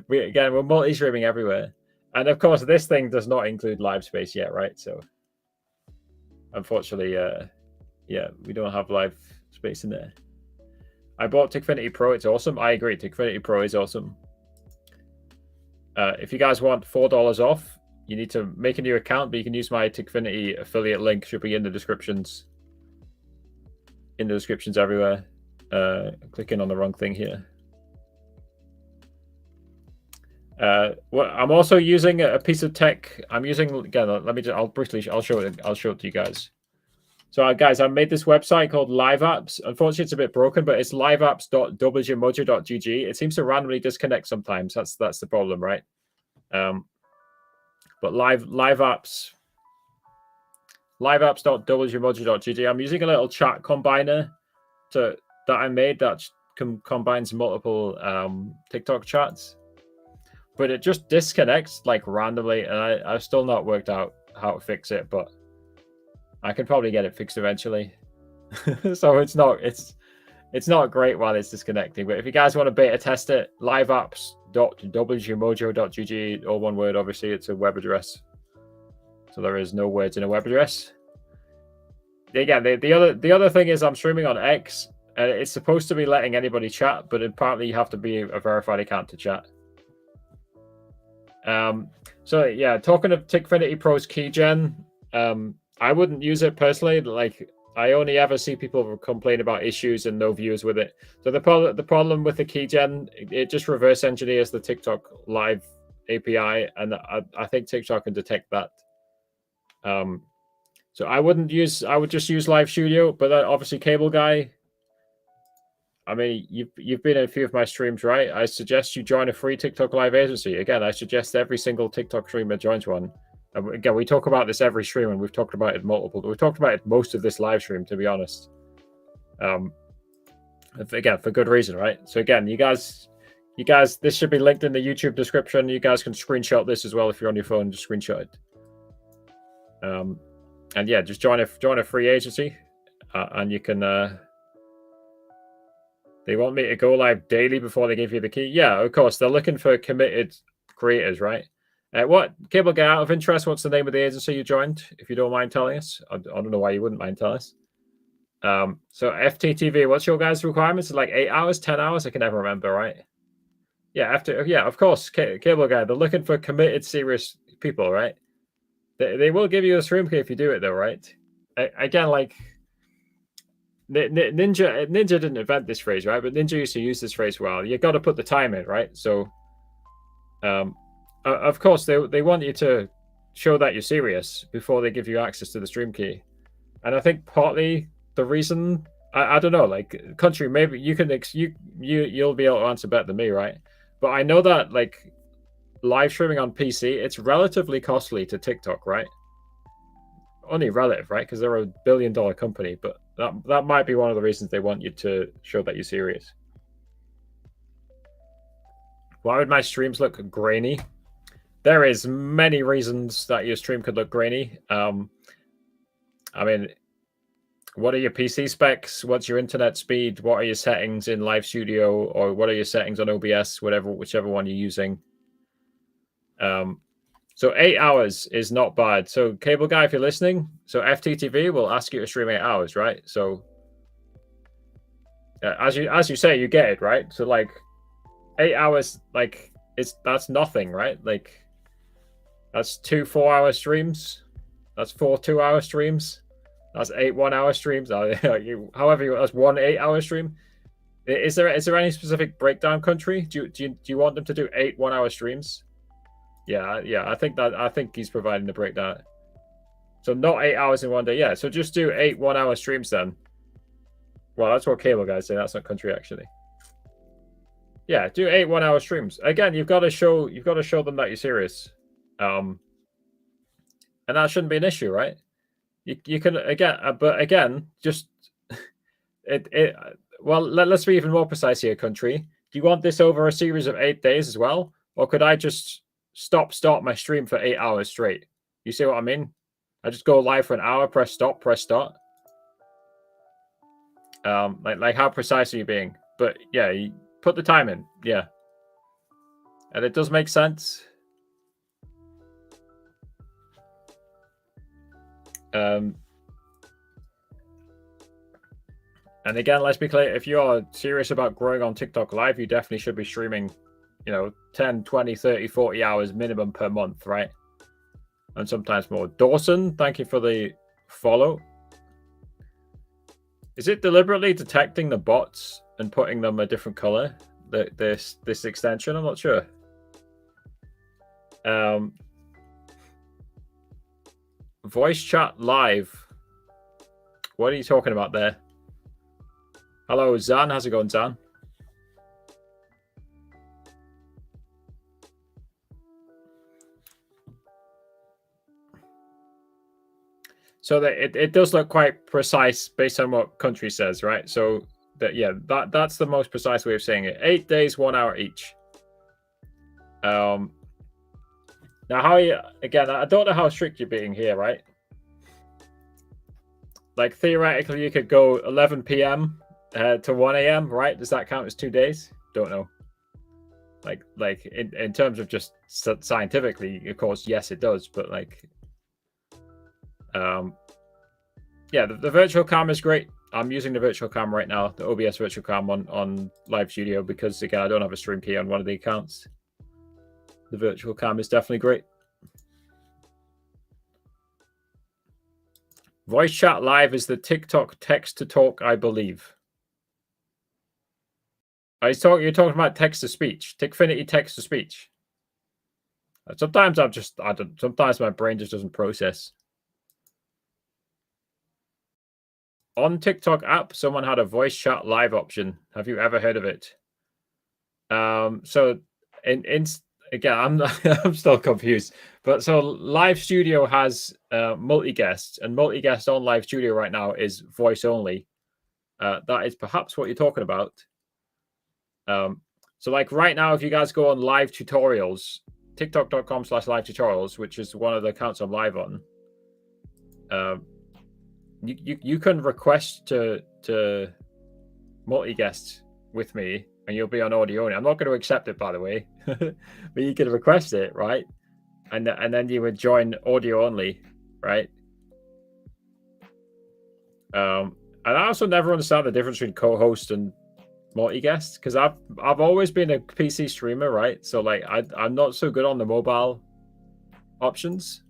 We're multi-streaming everywhere. And of course, this thing does not include live space yet, right? So unfortunately, yeah, we don't have live space in there. I bought Tikfinity Pro, it's awesome. I agree, Tikfinity Pro is awesome. If you guys want $4 off, you need to make a new account, but you can use my Tikfinity affiliate link. Should be in the descriptions. In the descriptions everywhere. Clicking on the wrong thing here. Well, I'm also using a piece of tech. I'm using, again, I'll show it to you guys. So guys, I made this website called Live Apps. Unfortunately, it's a bit broken, but it's liveapps.wgmojo.gg. It seems to randomly disconnect sometimes. That's the problem, right? But live apps, liveapps.wgmojo.gg. I'm using a little chat combiner that I made that combines multiple TikTok chats, but it just disconnects like randomly, and I've still not worked out how to fix it, but I can probably get it fixed eventually. So it's not great while it's disconnecting. But if you guys want to beta test it, liveapps.wgmojo.gg, all one word. Obviously, it's a web address, so there is no words in a web address. Again, the other thing is I'm streaming on X, and it's supposed to be letting anybody chat, but apparently you have to be a verified account to chat. So yeah, talking of Tikfinity Pro's keygen, I wouldn't use it personally. Like, I only ever see people complain about issues and no views with it. So the problem with the keygen, it just reverse engineers the TikTok Live API, and I think TikTok can detect that. So I would just use Live Studio, but obviously Cable Guy. I mean, you've been in a few of my streams, right? I suggest you join a free TikTok Live agency. Again, I suggest every single TikTok streamer joins one. And again, we talk about this every stream, and we've talked about it multiple. We've talked about it most of this live stream, to be honest. Again, for good reason, right? So again, you guys, this should be linked in the YouTube description. You guys can screenshot this as well if you're on your phone. Just screenshot it. And yeah, just join a free agency, and you can. They want me to go live daily before they give you the key. Yeah, of course. They're looking for committed creators, right? What Cable Guy, out of interest, what's the name of the agency you joined? If you don't mind telling us, I don't know why you wouldn't mind telling us. So FTTV, what's your guys' requirements? Like 8 hours, 10 hours? I can never remember, right? Yeah, of course, Cable Guy. They're looking for committed, serious people, right? They will give you a stream key if you do it, though, right? Again, like Ninja didn't invent this phrase, right? But Ninja used to use this phrase well. You got to put the time in, right? So, of course, they want you to show that you're serious before they give you access to the stream key. And I think partly the reason, I don't know, like Country, maybe you can you'll be able to answer better than me, right? But I know that like live streaming on PC, it's relatively costly to TikTok, right? Only relative, right? Because they're a $1 billion company, but that might be one of the reasons they want you to show that you're serious. Why would my streams look grainy? There is many reasons that your stream could look grainy. I mean, what are your PC specs? What's your internet speed? What are your settings in Live Studio, or what are your settings on OBS? Whichever one you're using. So 8 hours is not bad. So Cable Guy, if you're listening, so FTTV will ask you to stream 8 hours, right? So as you say, you get it, right? So like 8 hours, like that's nothing, right? Like that's 2 4-hour streams. That's 4 2-hour streams. That's 8 1-hour streams. However, that's 1 8-hour stream. Is there any specific breakdown, Country? Do you want them to do 8 1-hour streams? Yeah. I think he's providing the breakdown. So not 8 hours in one day. Yeah. So just do 8 1-hour streams then. Well, that's what Cable Guys say. That's not Country actually. Yeah, do 8 1-hour streams. Again, you've got to show them that you're serious. And that shouldn't be an issue, right? You can again, just well, let's be even more precise here, Country. Do you want this over a series of 8 days as well? Or could I just start my stream for 8 hours straight? You see what I mean? I just go live for an hour, press stop, press start. Like how precise are you being? But yeah, you put the time in. Yeah. And it does make sense. And again, let's be clear, if you're serious about growing on TikTok Live, you definitely should be streaming, 10, 20, 30, 40 hours minimum per month, right? And sometimes more. Dawson, thank you for the follow. Is it deliberately detecting the bots and putting them a different color? This extension? I'm not sure. Voice chat live. What are you talking about there? Hello, Zan. How's it going, Zan? So that it does look quite precise based on what Country says, right? So that's the most precise way of saying it. 8 days, 1 hour each. Now, again, I don't know how strict you're being here, right? Like theoretically, you could go 11 p.m. To 1 a.m., right? Does that count as 2 days? Don't know. Like in terms of just scientifically, of course, yes, it does. But like, yeah, the virtual cam is great. I'm using the virtual cam right now, the OBS virtual cam on Live Studio, because again, I don't have a stream key on one of the accounts. The virtual cam is definitely great. Voice chat live is the TikTok text to talk, I believe. You're talking about text to speech, Tickfinity text to speech. Sometimes I don't. Sometimes my brain just doesn't process. On TikTok app, someone had a voice chat live option. Have you ever heard of it? So in again, I'm still confused. But so Live Studio has multi guests, and multi guest on Live Studio right now is voice only. That is perhaps what you're talking about. So like right now, if you guys go on live tutorials, tiktok.com/live tutorials, which is one of the accounts I'm live on, you can request to multi guest with me, and you'll be on audio only. I'm not going to accept it, by the way, but you can request it, right? And then you would join audio only, right? And I also never understand the difference between co-host and multi-guest, because I've always been a PC streamer, right? So like I'm not so good on the mobile options.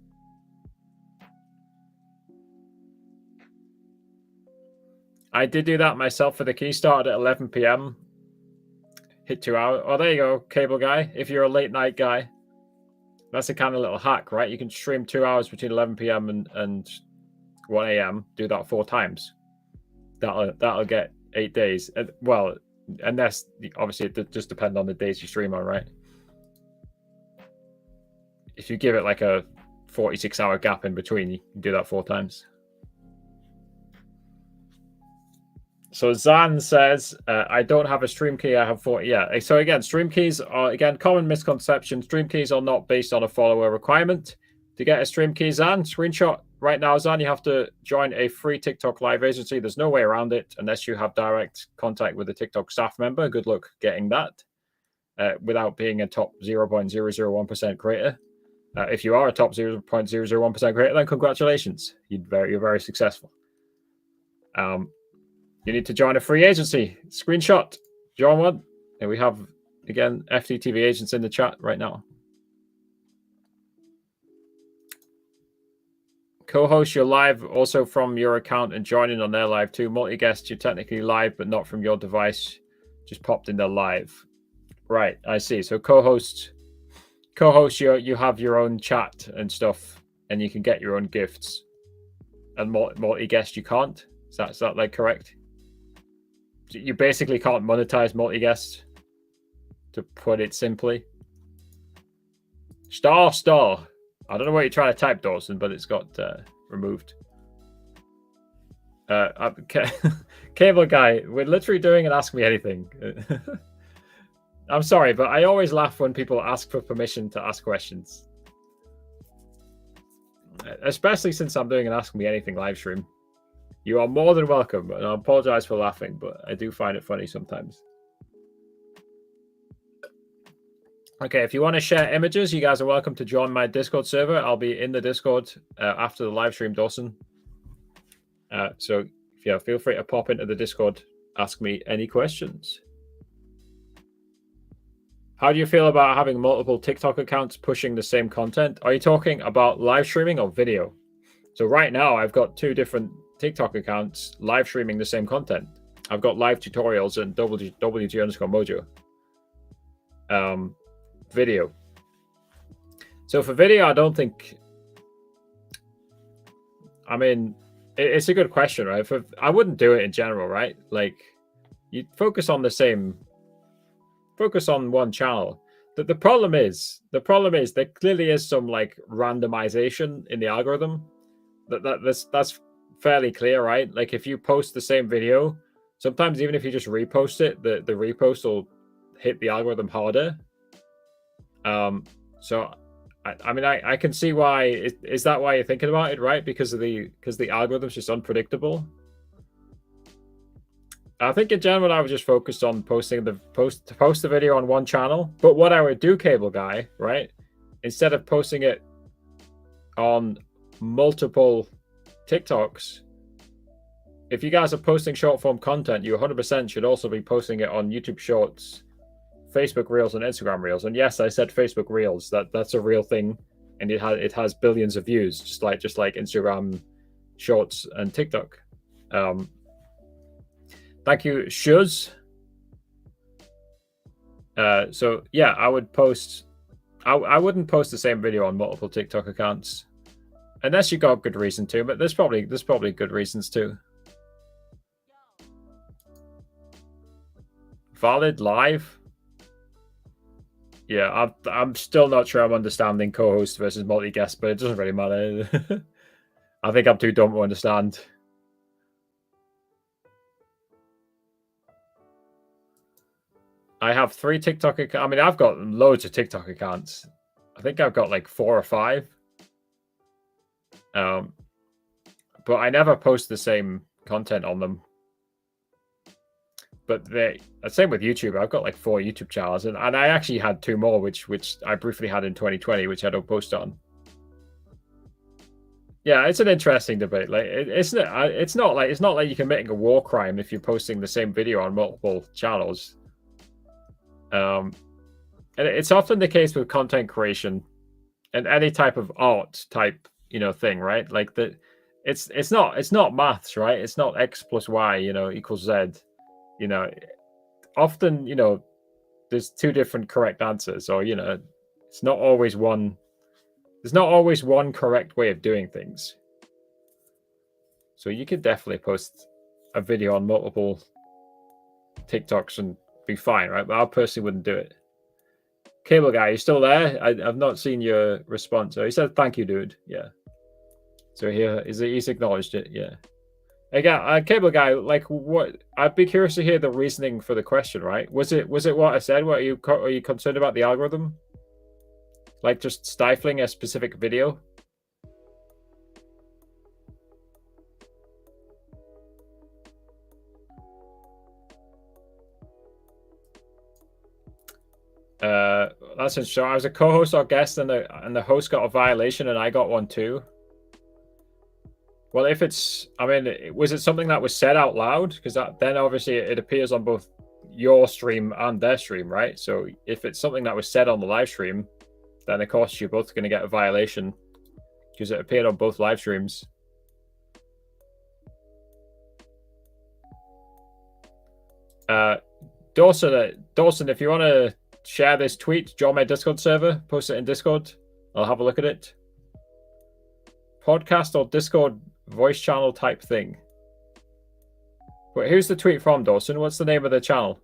I did do that myself for the key. Started at 11 p.m. Hit 2 hours. Oh, there you go, cable guy. If you're a late night guy, that's a kind of little hack, right? You can stream 2 hours between 11 p.m. and 1 a.m. Do that 4 times. That'll get 8 days. Well, unless obviously it just depends on the days you stream on, right? If you give it like a 46-hour gap in between, you can do that 4 times. So Zan says, I don't have a stream key. I have 40. Yeah. So again, stream keys are, again, common misconception. Stream keys are not based on a follower requirement. To get a stream key, Zan, screenshot right now, Zan, you have to join a free TikTok live agency. There's no way around it unless you have direct contact with a TikTok staff member. Good luck getting that without being a top 0.001% creator. If you are a top 0.001% creator, then congratulations. You're very successful. You need to join a free agency. Screenshot. Join one. And we have, again, FTTV agents in the chat right now. Co-host your live also from your account and joining on their live too. Multi-guest, you're technically live, but not from your device. Just popped in their live. Right, I see. So co-host, you have your own chat and stuff, and you can get your own gifts. And multi-guest, you can't. Is that like correct? You basically can't monetize multi-guest, to put it simply. Star. I don't know what you're trying to type, Dawson, but it's got removed. Cable guy, we're literally doing an Ask Me Anything. I'm sorry, but I always laugh when people ask for permission to ask questions. Especially since I'm doing an Ask Me Anything live stream. You are more than welcome, and I apologize for laughing, but I do find it funny sometimes. Okay, if you want to share images, you guys are welcome to join my Discord server. I'll be in the Discord after the live stream, Dawson. So, yeah, feel free to pop into the Discord, ask me any questions. How do you feel about having multiple TikTok accounts pushing the same content? Are you talking about live streaming or video? So right now, I've got 2 different TikTok accounts live streaming the same content. I've got live tutorials and WG_Mojo. Video. So for video, I don't think. I mean, it's a good question, right? I wouldn't do it in general, right? Like, you focus on one channel. The problem is there clearly is some like randomization in the algorithm. That's fairly clear, right? Like if you post the same video, sometimes even if you just repost it, the repost will hit the algorithm harder. So I mean I can see why. Is that why you're thinking about it, right? Because the algorithm's just unpredictable. I think in general I would just focus on post the video on one channel. But what I would do, cable guy, right? Instead of posting it on multiple TikToks, if you guys are posting short form content, you 100% should also be posting it on YouTube Shorts, Facebook Reels, and Instagram Reels. And yes, I said Facebook Reels. That's a real thing, and it has billions of views, just like Instagram Shorts and TikTok. Thank you, Shuz. So yeah, I would post I wouldn't post the same video on multiple TikTok accounts unless you got good reason to. But there's probably good reasons too. Valid live. Yeah, I'm still not sure I'm understanding co-host versus multi-guest, but it doesn't really matter. I think I'm too dumb to understand. I have 3 TikTok accounts. I mean, I've got loads of TikTok accounts. I think I've got like 4 or 5. But I never post the same content on them. But the same with YouTube. I've got like 4 YouTube channels, and I actually had 2 more, which I briefly had in 2020, which I don't post on. Yeah, it's an interesting debate. Like, it's not like you're committing a war crime if you're posting the same video on multiple channels. And it's often the case with content creation and any type of art type, thing, right? Like that, it's not maths, right? It's not X plus Y, equals Z. Often, there's 2 different correct answers, or it's not always one. There's not always one correct way of doing things. So you could definitely post a video on multiple TikToks and be fine, right? But I personally wouldn't do it. Cable guy, you still there? I've not seen your response. Oh, he said thank you, dude. Yeah. So he's acknowledged it. Yeah. Again, cable guy, like what? I'd be curious to hear the reasoning for the question. Right? Was it what I said? Are you concerned about the algorithm? Like just stifling a specific video? That's interesting. I was a co-host or guest, and the host got a violation, and I got one too. Well, if it's, I mean, was it something that was said out loud? Because then obviously it appears on both your stream and their stream, right? So if it's something that was said on the live stream, then of course you're both going to get a violation because it appeared on both live streams. Dawson, if you want to share this tweet, join my Discord server, post it in Discord. I'll have a look at it. Podcast or Discord voice channel type thing. Wait, who's the tweet from, Dawson? What's the name of the channel?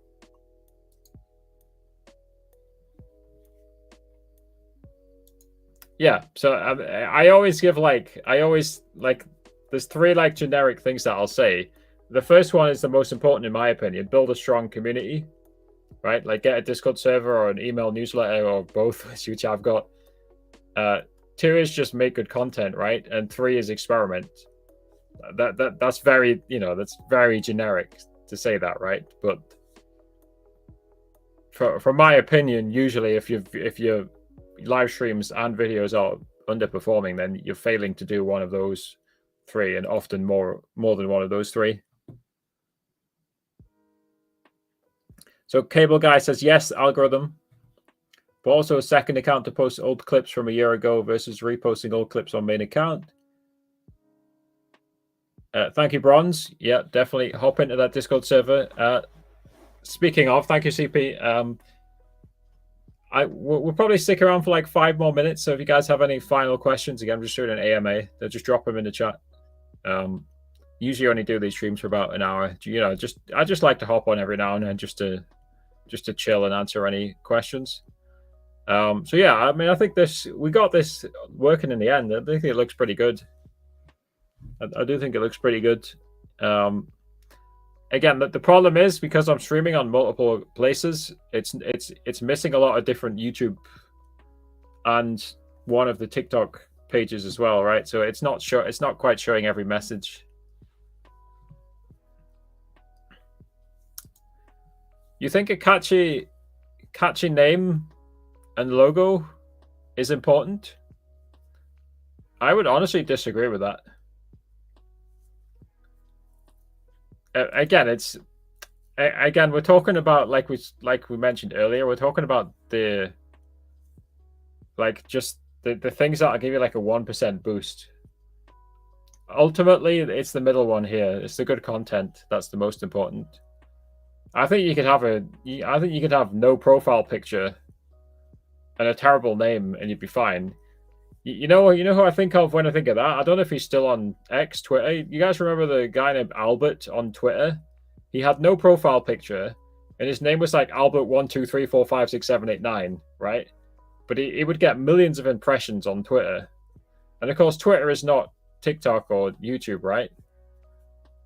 Yeah, so I always give there's 3 generic things that I'll say. The first one is the most important in my opinion. Build a strong community, right? Like get a Discord server or an email newsletter or both, which I've got. 2 is just make good content, right? And 3 is experiment. That's very, that's very generic to say that, right? But from my opinion, usually if your live streams and videos are underperforming, then you're failing to do one of those 3, and often more than one of those 3. So Cable Guy says yes, algorithm, but also a second account to post old clips from a year ago versus reposting old clips on main account. Thank you, Bronze. Yeah, definitely hop into that Discord server. Speaking of, thank you, CP. We'll probably stick around for like 5 more minutes. So if you guys have any final questions, again, I'm just doing an AMA. Just drop them in the chat. Usually only do these streams for about an hour. I just like to hop on every now and then just to chill and answer any questions. So yeah, I mean, I think we got this working in the end. I think it looks pretty good. I do think it looks pretty good. Again, the problem is because I'm streaming on multiple places, it's missing a lot of different YouTube and one of the TikTok pages as well, right? So it's not quite showing every message. You think a catchy name and logo is important? I would honestly disagree with that. Again, we're talking about like we mentioned earlier. We're talking about the things that will give you like a 1% boost. Ultimately, it's the middle one here. It's the good content that's the most important. I think you could have no profile picture, and a terrible name, and you'd be fine. You know who I think of when I think of that? I don't know if he's still on X, Twitter. You guys remember the guy named Albert on Twitter? He had no profile picture, and his name was like Albert123456789, right? But he would get millions of impressions on Twitter. And of course, Twitter is not TikTok or YouTube, right?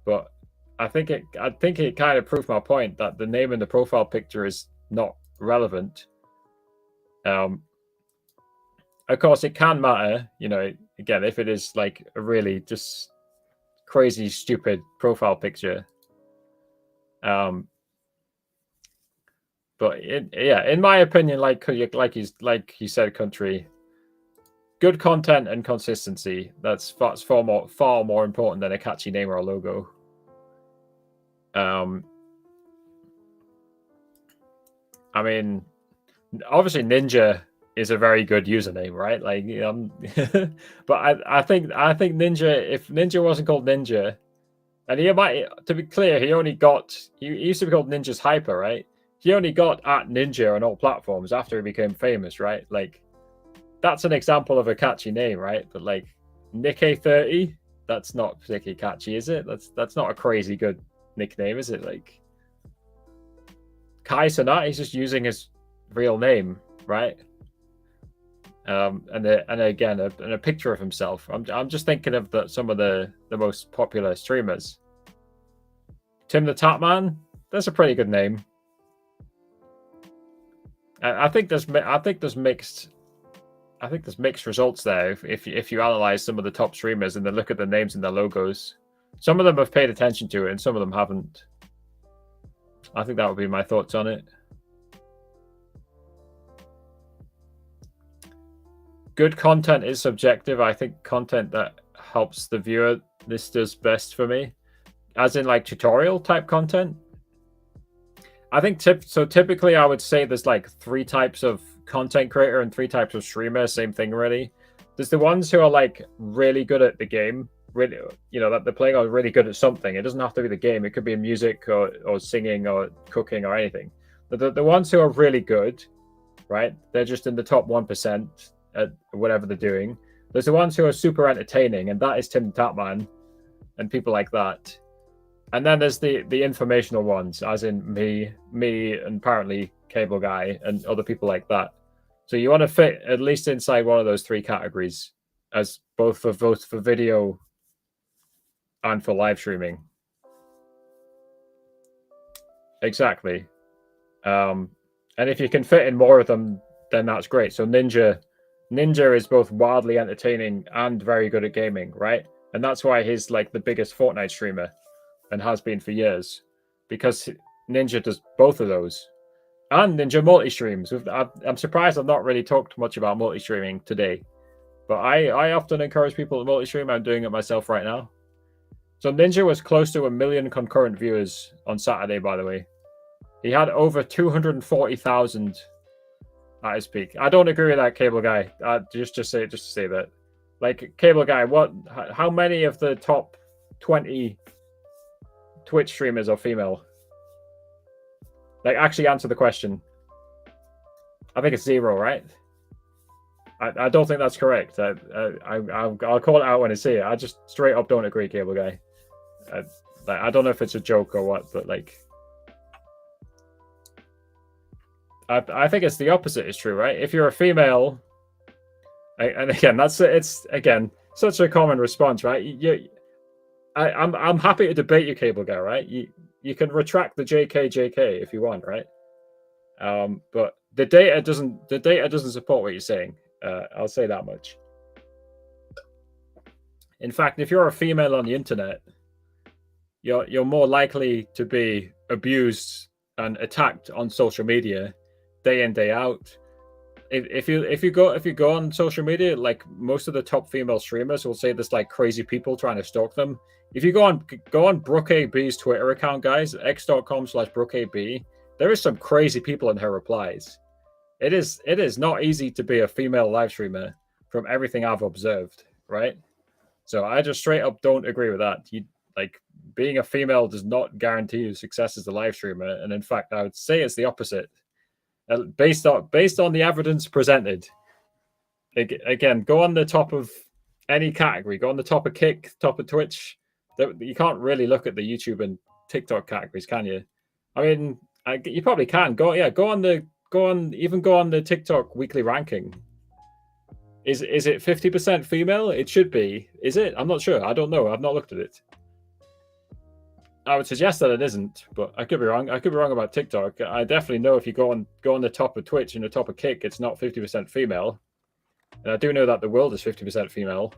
But I think it kind of proved my point that the name and the profile picture is not relevant. Of course, it can matter, again, if it is like a really just crazy, stupid profile picture. But in my opinion, like you said, Country, good content and consistency. That's far more important than a catchy name or a logo. I mean, obviously Ninja is a very good username, right? Like, but I think Ninja, if Ninja wasn't called Ninja, and he might, to be clear, he used to be called Ninja's Hyper, right? He only got at Ninja on all platforms after he became famous, right? Like, that's an example of a catchy name, right? But like Nick30, that's not particularly catchy, is it? That's not a crazy good nickname, is it? Like Kai Cenat, he's just using his real name, right? And again a picture of himself. I'm just thinking of some of the most popular streamers. Tim the Tatman, that's a pretty good name. I think there's mixed results there if you analyze some of the top streamers and then look at the names and their logos. Some of them have paid attention to it and some of them haven't. I think that would be my thoughts on it. Good content is subjective. I think content that helps the viewer, this does best for me. As in like tutorial type content. I think typically I would say there's like 3 types of content creator and 3 types of streamer. Same thing really. There's the ones who are like really good at the game, really, that they're playing or really good at something. It doesn't have to be the game. It could be music or singing or cooking or anything. But the ones who are really good, right? They're just in the top 1% at whatever they're doing. There's the ones who are super entertaining, and that is Tim Tatman and people like that. And then there's the informational ones, as in me, and apparently Cable Guy and other people like that. So you want to fit at least inside one of those 3 categories, as both for video and for live streaming. Exactly. And if you can fit in more of them, then that's great. So Ninja is both wildly entertaining and very good at gaming, right? And that's why he's like the biggest Fortnite streamer and has been for years, because Ninja does both of those. And Ninja multi-streams. I'm surprised I've not really talked much about multi-streaming today, but I often encourage people to multi-stream. I'm doing it myself right now. So Ninja was close to 1 million concurrent viewers on Saturday, by the way. He had over 240,000 at his peak. I don't agree with that, Cable Guy. Just to say that. Like, Cable Guy, how many of the top 20 Twitch streamers are female? Like, actually answer the question. I think it's 0, right? I don't think that's correct. I'll call it out when I see it. I just straight up don't agree, Cable Guy. I don't know if it's a joke or what, but like, I think it's the opposite is true, right? If you're a female, and again, it's again such a common response, right? I'm happy to debate you, Cable Guy, right? You can retract the JK if you want, right? But the data doesn't support what you're saying. I'll say that much. In fact, if you're a female on the internet, you're more likely to be abused and attacked on social media day in, day out. If you go on social media, like most of the top female streamers will say there's like crazy people trying to stalk them. If you go on Brooke AB's Twitter account, guys, x.com/BrookeAB, there is some crazy people in her replies. It is not easy to be a female live streamer from everything I've observed, right? So I just straight up don't agree with that. Like, being a female does not guarantee you success as a live streamer, and in fact, I would say it's the opposite. based on the evidence presented. Again, go on the top of any category. Go on the top of Kick, top of Twitch. You can't really look at the YouTube and TikTok categories, can you? I mean, you probably can. Go on the TikTok weekly ranking. Is it 50% female? It should be. Is it? I'm not sure. I don't know. I've not looked at it. I would suggest that it isn't, but I could be wrong. I could be wrong about TikTok. I definitely know if you go on the top of Twitch and the top of Kick, it's not 50% female. And I do know that the world is 50% female.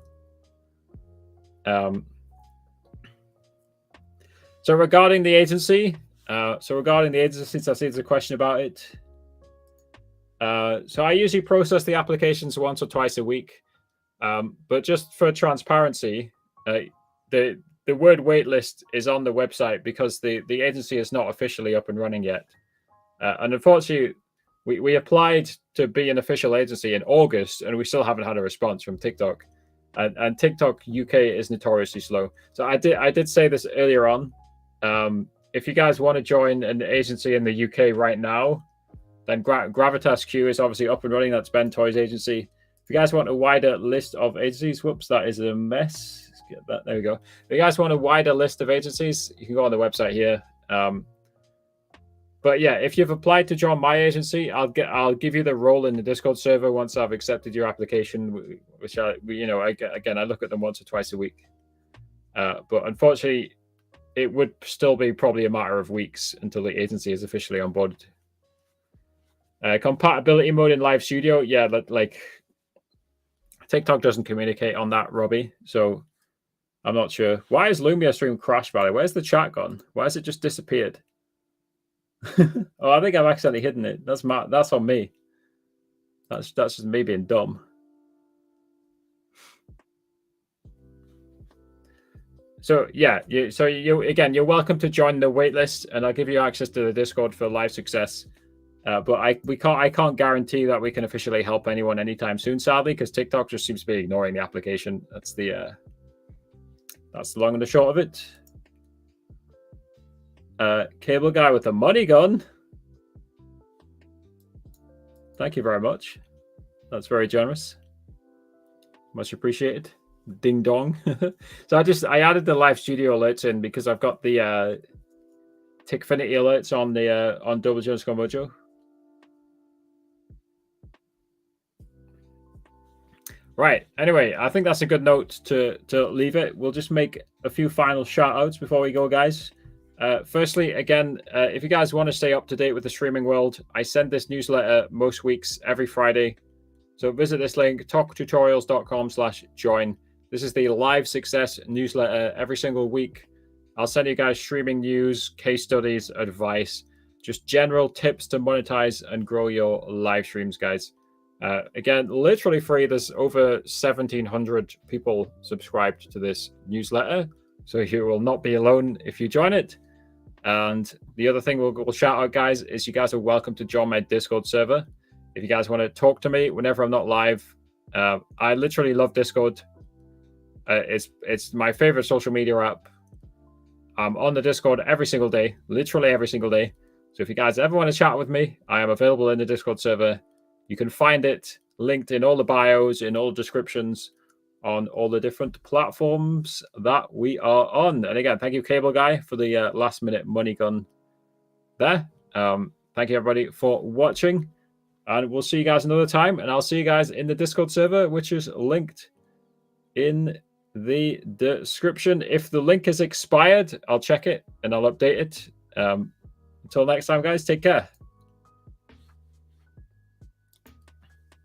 So regarding the agency, since I see there's a question about it. So I usually process the applications once or twice a week. But just for transparency, the word waitlist is on the website because the agency is not officially up and running yet. And unfortunately, we applied to be an official agency in August, and we still haven't had a response from TikTok. And TikTok UK is notoriously slow. So I did say this earlier on. If you guys want to join an agency in the UK right now, then Gravitas Q is obviously up and running. That's Ben Toy's agency. If you guys want a wider list of agencies, whoops, that is a mess. Let's get that. There we go. If you guys want a wider list of agencies, you can go on the website here. But yeah, if you've applied to join my agency, I'll give you the role in the Discord server once I've accepted your application, which I look at them once or twice a week. But unfortunately, it would still be probably a matter of weeks until the agency is officially onboarded. Compatibility mode in Live Studio, yeah, like TikTok doesn't communicate on that, Robbie. So I'm not sure. Why is Lumia stream crashed, by the way? Where's the chat gone? Why has it just disappeared? Oh, I think I've accidentally hidden it. That's on me. That's just me being dumb. So yeah, you're welcome to join the waitlist, and I'll give you access to the Discord for live success. But I can't guarantee that we can officially help anyone anytime soon, sadly, because TikTok just seems to be ignoring the application. That's the long and the short of it. Cable guy with a money gun. Thank you very much. That's very generous. Much appreciated. Ding dong. So I added the live studio alerts in because I've got the Tickfinity alerts on Double Jones Mojo. Right. Anyway, I think that's a good note to leave it. We'll just make a few final shout outs before we go, guys. Firstly, again, if you guys want to stay up to date with the streaming world, I send this newsletter most weeks, every Friday. So visit this link, talktutorials.com/join. This is the live success newsletter every single week. I'll send you guys streaming news, case studies, advice, just general tips to monetize and grow your live streams, guys. Again, literally free. There's over 1,700 people subscribed to this newsletter, so you will not be alone if you join it. And the other thing we'll shout out, guys, is you guys are welcome to join my Discord server. If you guys want to talk to me whenever I'm not live, I literally love Discord. It's my favorite social media app. I'm on the Discord every single day, literally every single day. So if you guys ever want to chat with me, I am available in the Discord server. You can find it linked in all the bios, in all descriptions, on all the different platforms that we are on. And again, thank you, Cable Guy, for the last minute money gun there. Thank you, everybody, for watching. And we'll see you guys another time. And I'll see you guys in the Discord server, which is linked in the description. If the link is expired, I'll check it and I'll update it. Until next time, guys, take care.